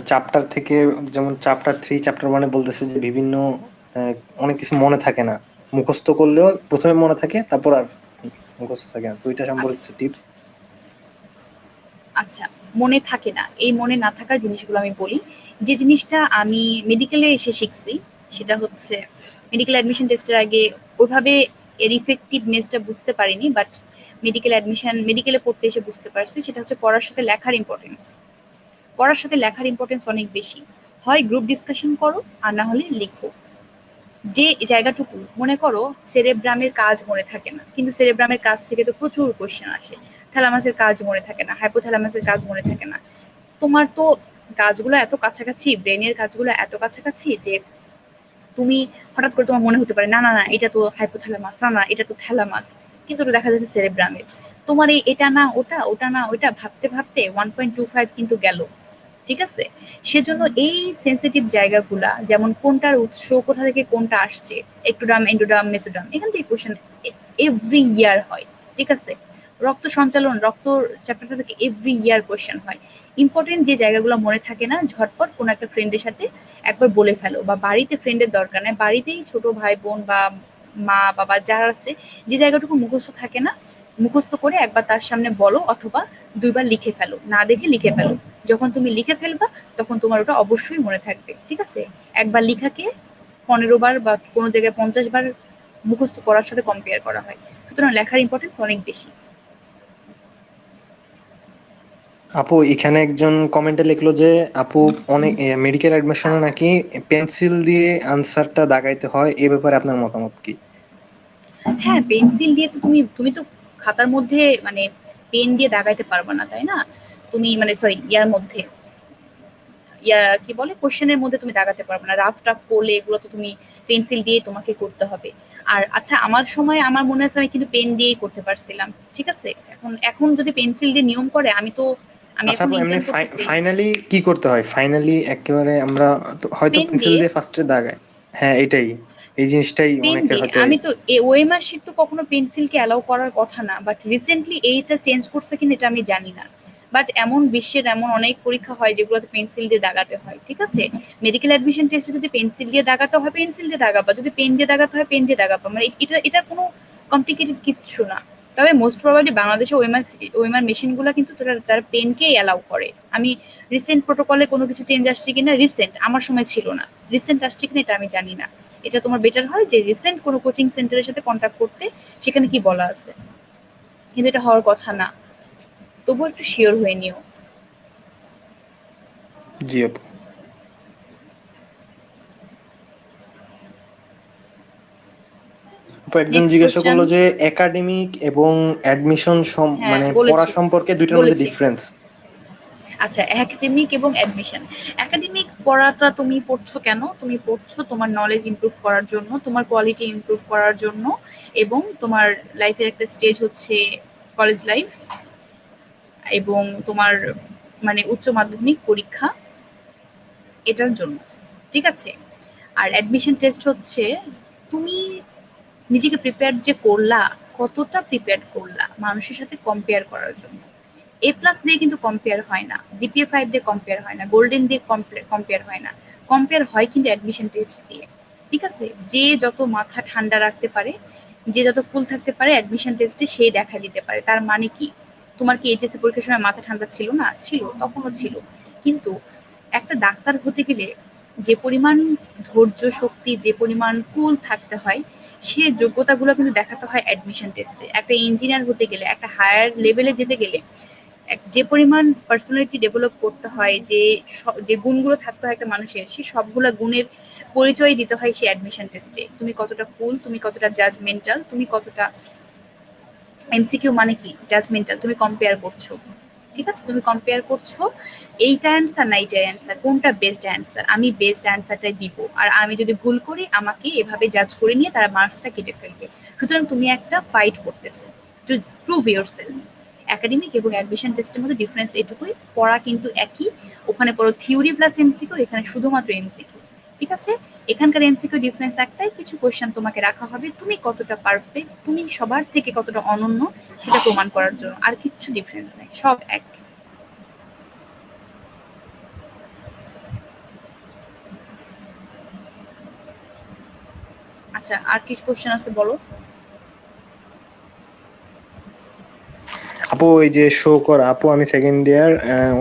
চ্যাপ্টার থেকে, যেমন চ্যাপ্টার 3 চ্যাপ্টার 1 বলতেছে যে বিভিন্ন আহ, অনেক কিছু মনে থাকে না, মুখস্থ করলেও প্রথমে মনে থাকে তারপর আর মুখস্থ থাকে না, তো এটা সম্পর্কে কিছু টিপস। আচ্ছা, মনে থাকে না, এই মনে না থাকার জিনিসগুলো আমি বলি। যে জিনিসটা আমি মেডিকেলে এসে শিখছি সেটা হচ্ছে, মেডিকেল অ্যাডমিশন টেস্টের আগে ওইভাবে এর ইফেক্টিভনেসটা বুঝতে পারিনি, বাট মেডিকেলে পড়তে এসে বুঝতে পারছি, সেটা হচ্ছে পড়ার সাথে লেখার ইম্পর্টেন্স। পড়ার সাথে লেখার ইম্পর্টেন্স অনেক বেশি। হয় গ্রুপ ডিসকাশন করো আর না হলে লিখো। যে জায়গাটুকু মনে করো সেরেব্রামের কাজ মনে থাকে না, কিন্তু সেরেব্রামের কাজ থেকে তো প্রচুর কোশ্চেন আসে। থ্যালামাসের কাজ মনে থাকে না, হাইপোথ্যালামাসের কাজ মনে থাকে না। তোমার তো কাজগুলো এত কাছাকাছি, ব্রেনের কাজগুলো এত কাছাকাছি যে তুমি হঠাৎ করে তোমার মনে হতে পারে না না না এটা তো হাইপোথ্যালামাস, না না এটা তো থ্যালামাস, কিন্তু ওটা দেখা যাচ্ছে সেরেব্রামের। তোমার এই এটা না ওটা, ওটা না ওটা ভাবতে ভাবতে 1.25 কিন্তু গেল। ঠিক আছে? সেজন্য এই সেনসিটিভ জায়গাগুলা, যেমন কোনটার উৎস, কোথা থেকে কোনটা আসছে, একটোডাম এন্ডোডাম মেসোডাম, এখান থেকে কোশ্চেন এভরি ইয়ার হয়। ঠিক আছে? রক্ত সঞ্চালন, রক্ত চ্যাপ্টারটা থেকে এভরি ইয়ার কোশ্চেন হয়। ইম্পর্টেন্ট যে জায়গাগুলো মনে থাকে না, ঝটপট কোনো একটা ফ্রেন্ডের সাথে একবার বলে ফেলো, বা বাড়িতে ফ্রেন্ডের দরকার নেই, বাড়িতেই ছোট ভাই বোন বা মা বাবা যারা আছে, যে জায়গাটুকু মুখস্থ থাকে না, মুখস্থ করে একবার তার সামনে বলো, অথবা 2বার লিখে ফেলো, না দেখে লিখে ফেলো। যখন তুমি লিখে ফেলবা তখন তোমার ওটা অবশ্যই মনে থাকবে। ঠিক আছে? একবার লিখাকে 15 বার বা কোনো জায়গায় 50 বার মুখস্থ করার সাথে কম্পেয়ার করা হয়। সুতরাং লেখার ইম্পর্টেন্স অনেক বেশি। আপু এখানে একজন কমেন্টে লিখলো যে আপু অনেক মেডিকেল অ্যাডমিশনে নাকি পেন্সিল দিয়ে আনসারটা দাগাইতে হয়, এ ব্যাপারে আপনার মতামত কি? হ্যাঁ, পেন্সিল দিয়ে তো তুমি তো খাতার মধ্যে মানে পেন দিয়ে দাগাইতে পারবে না, তাই না? তুমি মানে সরি ইয়ার মধ্যে, কি বলে, কোশ্চেনের মধ্যে তুমি দাগাতে পারবে না, রাফ টাফ করলে এগুলো তো তুমি পেন্সিল দিয়ে তোমাকে করতে হবে। আর আচ্ছা, আমার সময় আমার মনে আছে আমি কিন্তু পেন দিয়েই করতে পারছিলাম। ঠিক আছে? এখন এখন যদি পেন্সিল দিয়ে নিয়ম করে, আমি আচ্ছা এখন আপু, এমনি ইন্টার্ন করতেছি। ফাইনালি কি করতে হয়? ফাইনালি একেবারে আমরা হয়তো পেন পেন্সিল দিয়ে, দিয়ে ফার্স্টে দাগাই। হ্যাঁ, এটাই, এই জিনিসটাই পেন অনেকের দিয়ে হয়তো আমি তো ওএমআর শিট তো কখনো পেন্সিলকে অ্যালাউ করার কথা না, বাট রিসেন্টলি এইটা চেঞ্জ করছে কিনা এটা আমি জানি না। বাট এমন বিশ্বের এমন অনেক পরীক্ষা হয় যেগুলোতে পেন্সিল দিয়ে দাগাতে হয়। ঠিক আছে? মেডিকেল অ্যাডমিশন টেস্টে যদি পেন্সিল দিয়ে দাগাতে হয় পেন্সিল দিয়ে দাগাবা, যদি পেন দিয়ে দাগাতে হয় পেন দিয়ে দাগাবা, মানে এটা এটা কোনো কমপ্লিকেটেড কিচ্ছু না। তবে মোস্ট প্রবাবলি বাংলাদেশে ওএমআর মেশিন গুলা কিন্তু তারা পেনকেই অ্যালাউ করে। আমি রিসেন্ট প্রোটোকলে কোনো কিছু চেঞ্জ আসছে কিনা, রিসেন্ট আমার সময় ছিল না, রিসেন্ট আসছে কিনা এটা আমি জানি না। এটা তোমার বেটার হয় যে রিসেন্ট কোনো কোচিং সেন্টারের সাথে কন্ট্যাক্ট করতে, সেখানে কি বলা আছে। কিন্তু এটা হওয়ার কথা না, তবুও একটু শিওর হয়ে নিও। জি আপু। আপু একজন নেক্সট জিজ্ঞাসা কোশ্চেন। করলো যে একাডেমিক এবং অ্যাডমিশন হ্যাঁ মানে পড়া বলেছি, সম্পর্কে দুইটার মধ্যে বলেছি। ডিফারেন্স। আচ্ছা, একাডেমিক এবং অ্যাডমিশন। একাডেমিক পড়াটা তুমি পড়ছো কেন? তুমি পড়ছো তোমার নলেজ ইমপ্রুভ করার জন্য, তোমার কোয়ালিটি ইমপ্রুভ করার জন্য, এবং তোমার লাইফের একটা স্টেজ হচ্ছে কলেজ লাইফ, এবং তোমার মানে উচ্চ মাধ্যমিক পরীক্ষা, এটার জন্য। ঠিক আছে? আর অ্যাডমিশন টেস্ট হচ্ছে তুমি নিজেকে প্রিপেয়ার যে করলা, কতটা প্রিপেয়ার করলা মানুষের সাথে কম্পেয়ার করার জন্য। A+ দিয়ে কিন্তু কম্পেয়ার হয় না, GPA 5 দিয়ে কম্পেয়ার হয় না, গোল্ডেন দিয়ে কম্পেয়ার হয় না। কম্পেয়ার হয় কিন্তু অ্যাডমিশন টেস্ট দিয়ে। ঠিক আছে? যে যত মাথা ঠান্ডা রাখতে পারে, যে যত কুল থাকতে পারে অ্যাডমিশন টেস্টে সেই দেখা দিতে পারে। তার মানে কি, তোমার কি এইচএসসি পরীক্ষার সময় মাথা ঠান্ডা ছিল না? ছিল, তখনও ছিল। কিন্তু একটা ডাক্তার হতে গেলে যে পরিমাণ ধৈর্য শক্তি, যে পরিমাণ কুল থাকতে হয়, সে যোগ্যতাগুলো কিন্তু দেখাতে হয় অ্যাডমিশন টেস্টে। একটা ইঞ্জিনিয়ার হতে গেলে, একটা হায়ার লেভেলে যেতে গেলে যে পরিমাণ পার্সোনালিটি ডেভেলপ করতে হয়, যে গুণগুলো থাকতে হয় একটা মানুষের, সে সবগুলা গুণের পরিচয় দিতে হয় সেই অ্যাডমিশন টেস্টে। তুমি কতটা কুল, তুমি কতটা জাজমেন্টাল, তুমি কতটা এমসিকিউ মানে কি? জাজমেন্টাল, তুমি কম্পেয়ার করছো। ঠিক আছে, তুমি কম্পেয়ার করছো এইটা অ্যান্সার না এইটাই অ্যান্সার, কোনটা বেস্ট অ্যান্সার, আমি বেস্ট অ্যান্সারটাই দিব, আর আমি যদি ভুল করি আমাকে এভাবে জাজ করে নিয়ে তারা মার্কসটা কেটে ফেলবে। সুতরাং তুমি একটা ফাইট করতেছো to prove your self. Academic এবং অ্যাডমিশন টেস্টের মধ্যে ডিফারেন্স এটুকুই, পড়া কিন্তু একই। ওখানে পড়ো থিওরি প্লাস এমসিকিউ, এখানে শুধুমাত্র এমসিকিউ। ঠিক আছে, এখানকার এমসিকিউ ডিফারেন্স একটাই, কিছু কোয়েশ্চেন তোমাকে রাখা হবে, তুমি কতটা পারফেক্ট, তুমি সবার থেকে কতটা অনন্য সেটা প্রমাণ করার জন্য, আর কিচ্ছু ডিফারেন্স নাই, সব এক। আচ্ছা, আর কি কোশ্চেন আছে বলো। আপু ওই যে শো কর আপু, আমি সেকেন্ড ইয়ার,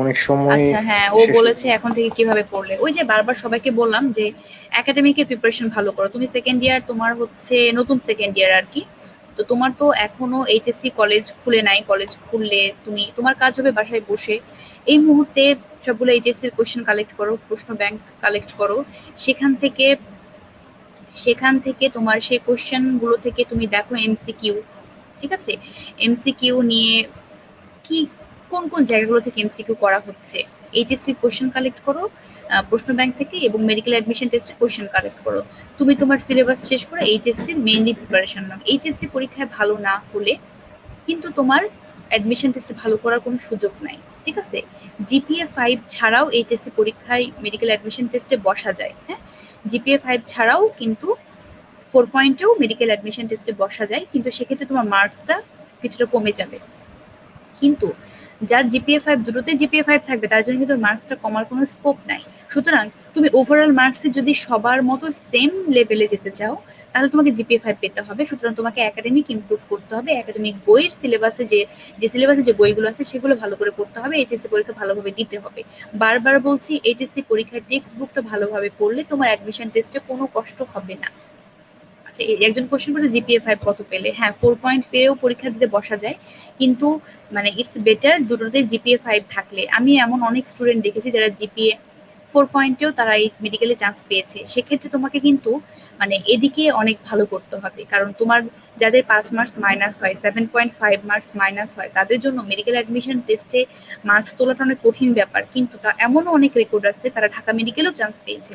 অনেক সময় আচ্ছা হ্যাঁ, ও বলেছে এখন থেকে কিভাবে পড়লে, ওই যে বারবার সবাইকে বললাম যে একাডেমিকের প্রিপারেশন ভালো করো, তুমি সেকেন্ড ইয়ার, তোমার হচ্ছে নতুন সেকেন্ড ইয়ার আর কি। তো তোমার তো এখনো এইচএসসি কলেজ খুলে নাই, কলেজ খুললে তুমি, তোমার কাজ হবে বাসায় বসে এই মুহূর্তে সবগুলো এইচএসসির কোশ্চেন কালেক্ট করো, প্রশ্ন ব্যাংক কালেক্ট করো, সেখান থেকে তোমার সেই কোশ্চেন গুলো থেকে তুমি দেখো এমসিকিউ। ঠিক আছে, এমসিকিউ নিয়ে কি, কোন কোন জায়গাগুলো থেকে এমসিকিউ করা হচ্ছে, এইচএসসি কোশ্চেন কালেক্ট করো প্রশ্ন ব্যাংক থেকে, এবং মেডিকেল অ্যাডমিশন টেস্টে কোশ্চেন কালেক্ট করো। তুমি তোমার সিলেবাস শেষ করে এইচএসসির মেইনলি প্রিপারেশন নাও। এইচএসসি পরীক্ষায় ভালো না হলে কিন্তু তোমার অ্যাডমিশন টেস্টে ভালো করার কোনো সুযোগ নাই। ঠিক আছে, জিপিএ 5 ছাড়াও এইচএসসি পরীক্ষায় মেডিকেল অ্যাডমিশন টেস্টে বসা যায়। হ্যাঁ, জিপিএ 5 ছাড়াও কিন্তু 4 পয়েন্টেও মেডিকেল অ্যাডমিশন টেস্টে বসা যায়, কিন্তু সেক্ষেত্রে তোমার মার্কসটা কিছুটা কমে যাবে। কিন্তু যার জিপিএ 5, দুটোতে জিপিএ 5 থাকবে, তার জন্য কিন্তু মার্কসটা কমার কোনো স্কোপ নাই। সুতরাং তুমি ওভারঅল মার্কসে যদি সবার মতো সেম লেভেলে যেতে চাও, তাহলে তোমাকে জিপিএ 5 পেতে হবে। সুতরাং তোমাকে একাডেমিক ইমপ্রুভ করতে হবে, একাডেমিক বইয়ের সিলেবাসে যে সিলেবাসে যে বইগুলো আছে সেগুলো ভালো করে পড়তে হবে, এইচএসসি পরীক্ষা ভালোভাবে দিতে হবে। বারবার বলছি, এইচএসসি পরীক্ষার টেক্সট বুকটা ভালোভাবে পড়লে তোমার অ্যাডমিশন টেস্টে কোনো কষ্ট হবে না। আচ্ছা, একজন কোশ্চেন করছে জিপিএ 5 কত পেলে, হ্যাঁ 4 পয়েন্ট পেয়েও পরীক্ষা দিতে বসা যায়, কিন্তু মানে ইটস বেটার দুটোতে জিপিএ 5 থাকলে। আমি এমন অনেক স্টুডেন্ট দেখেছি যারা জিপিএ 4 পয়েন্টেও তারা এই মেডিকেলে চান্স পেয়েছে। সেক্ষেত্রে তোমাকে কিন্তু মানে এদিকে অনেক ভালো করতে হবে, কারণ তোমার যাদের 5 মার্কস মাইনাস হয়, 7.5 মার্কস মাইনাস হয়, তাদের জন্য মেডিকেল অ্যাডমিশন টেস্টে মার্কস তোলাটা অনেক কঠিন ব্যাপার। কিন্তু তা এমনও অনেক রেকর্ড আছে তারা ঢাকা মেডিকেলেও চান্স পেয়েছে,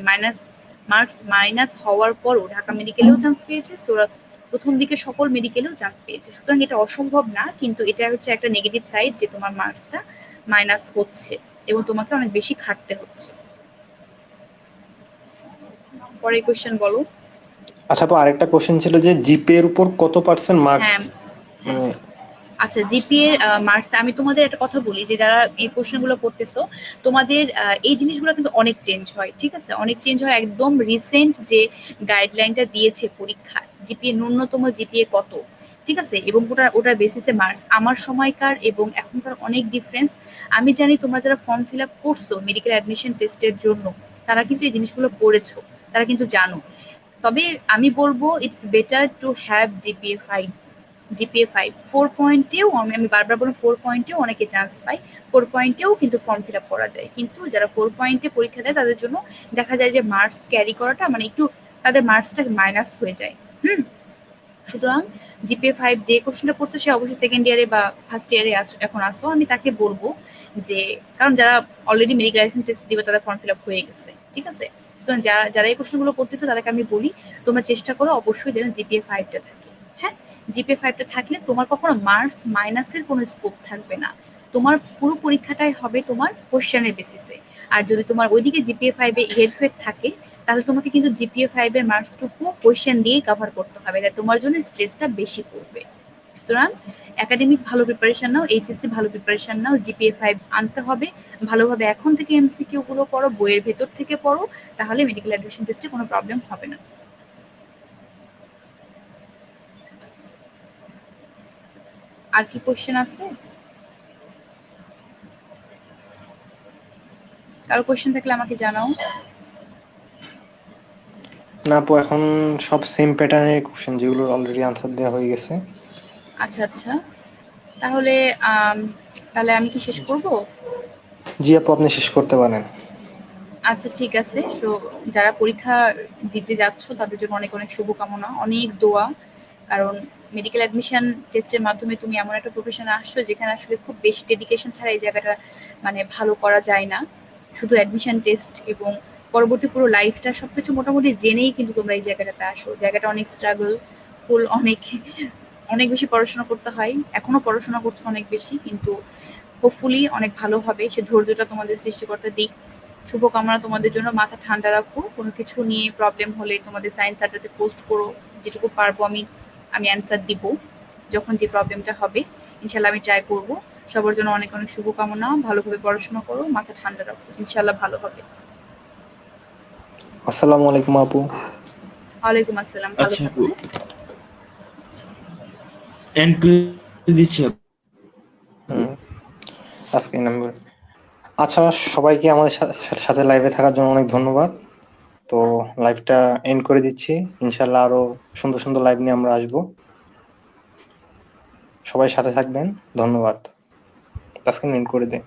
মার্কস মাইনাস হওয়ার পরও ঢাকা মেডিকেলেও চান্স পেয়েছে, প্রথম দিকে সকল মেডিকেলেও চান্স পেয়েছে। সুতরাং এটা অসম্ভব না, কিন্তু এটা হচ্ছে একটা নেগেটিভ সাইড যে তোমার মার্কসটা মাইনাস হচ্ছে এবং তোমাকে অনেক বেশি খাটতে হচ্ছে। পরের কোশ্চেন বলো। আচ্ছা আপু, আরেকটা কোশ্চেন ছিল যে জিপে এর উপর কত পার্সেন্ট মার্কস, হ্যাঁ, মানে আচ্ছা জিপিএ মার্কস আমি তোমাদের একটা কথা বলি, যে যারা এই কোশ্চেনগুলো করতেছো, তোমাদের এই জিনিসগুলো কিন্তু অনেক চেঞ্জ হয়। ঠিক আছে, অনেক চেঞ্জ হয়, একদম রিসেন্ট যে গাইডলাইনটা দিয়েছে পরীক্ষা, জিপিএ ন্যূনতম জিপিএ কত, ঠিক আছে, এবং ওটার বেসিসে মার্কস, আমার সময়কার এবং এখনকার অনেক ডিফারেন্স। আমি জানি তোমরা যারা ফর্ম ফিল আপ করছো মেডিকেল অ্যাডমিশন টেস্টের জন্য, তারা কিন্তু এই জিনিসগুলো পড়েছো, তারা কিন্তু জানো। তবে আমি বলবো it's better to have GPA 5। GPA 5 4 পয়েন্টেও, আমি বারবার বলবো 4 পয়েন্টেও অনেকে চান্স পায়, 4 পয়েন্টেও কিন্তু ফর্ম ফিল আপ করা যায়। কিন্তু যারা 4 পয়েন্টে পরীক্ষা দেয় তাদের জন্য দেখা যায় যে মার্কস ক্যারি করাটা মানে একটু, তাদের মার্কসটা মাইনাস হয়ে যায়। হুম, সুতরাং জিপিএ 5 যে কোশ্চেনটা করছে সে অবশ্যই সেকেন্ড ইয়ারে বা ফার্স্ট ইয়ারে এখন আসো, আমি তাকে বলবো যে, কারণ যারা অলরেডি মেডিকেল টেস্ট দিবে তাদের ফর্ম ফিল আপ হয়ে গেছে। ঠিক আছে, সুতরাং যারা যারা এই কোশ্চেনগুলো করতেছে তাদেরকে আমি বলি তোমরা চেষ্টা করো অবশ্যই যেন জিপিএ 5টা থাকে। হ্যাঁ, জিপিএ 5টা থাকলে তোমার কখনো মার্কস মাইনাসের কোনো স্কোপ থাকবে না, তোমার পুরো পরীক্ষাটাই হবে তোমার কোশ্চেনের বেসিসে। আর যদি তোমার ওইদিকে জিপিএ 5-এ হেরফের থাকে, তাহলে তোমাকে কিন্তু জিপিএ 5-এর মার্কসটুকু কোয়েশ্চেন দিয়ে কভার করতে হবে, তাই তোমার জন্য স্ট্রেসটা বেশি পড়বে। সুতরাং একাডেমিক ভালো প্রিপারেশন নাও, এইচএসসি ভালো প্রিপারেশন নাও, জিপিএ 5 আনতে হবে ভালোভাবে, এখন থেকে এমসিকিউ গুলো পড়ো, বইয়ের ভেতর থেকে পড়ো, তাহলে মেডিকেল অ্যাডমিশন টেস্টে কোনো প্রবলেম হবে না। আর কি কোশ্চেন আছে? কারো কোশ্চেন থাকলে আমাকে জানাও। না আপু, এখন সব সেম প্যাটার্নের কোশ্চেন, যেগুলো অলরেডি আনসার দেওয়া হয়ে গেছে। আচ্ছা আচ্ছা, তাহলে তাহলে আমি কি শেষ করব? জি আপু, আপনি শেষ করতে পারেন। আচ্ছা ঠিক আছে। সো যারা পরীক্ষা দিতে যাচ্ছ তাদের জন্য অনেক অনেক শুভকামনা, অনেক দোয়া, কারণ মেডিকেল অ্যাডমিশন টেস্টের মাধ্যমে তুমি এমন একটা প্রফেশনে আসছো যেখানে আসলে খুব বেশি ডেডিকেশন ছাড়া এই জায়গাটা মানে ভালো করা যায় না। শুধু অ্যাডমিশন টেস্ট এবং পরবর্তী পুরো লাইফটা সবকিছু মোটামুটি জেনেই কিন্তু তোমরা এই জায়গাটাতে আসো। জায়গাটা অনেক স্ট্রাগল ফুল, অনেক অনেক বেশি পড়াশোনা করতে হয়, এখনো পড়াশোনা করছো অনেক বেশি, কিন্তু হোপফুলি অনেক ভালো হবে। সে ধৈর্যটা তোমাদের সৃষ্টিকর্তা দিক। শুভকামনা তোমাদের জন্য। মাথা ঠান্ডা রাখো, কোনো কিছু নিয়ে প্রবলেম হলে তোমাদের সায়েন্স আড্ডাতে পোস্ট করো, যেটুকু পারবো আমি আমি অ্যান্সার দিব যখন যে প্রবলেমটা হবে। ইনশাল্লাহ আমি ট্রাই করব। সবার জন্য অনেক অনেক শুভকামনা। ভালোভাবে পড়াশোনা করো, মাথা ঠান্ডা রাখো, ইনশাল্লাহ ভালো হবে। আসসালামু আলাইকুম আপু। ওয়ালাইকুম আসসালাম, ভালো আচ্ছা থাকো। আপু, হ্যাঁ, আচ্ছা। এন্ড করে দিচ্ছি আপু। হুম, আজকে নাম্বার। আচ্ছা, সবাইকে আমাদের সাথে লাইভে থাকার জন্য অনেক ধন্যবাদ। তো লাইভটা এন্ড করে দিচ্ছি। ইনশাল্লাহ আরো সুন্দর সুন্দর লাইভ নিয়ে আমরা আসবো। সবাই সাথে থাকবেন। ধন্যবাদ। আজকে এন্ড করে দে।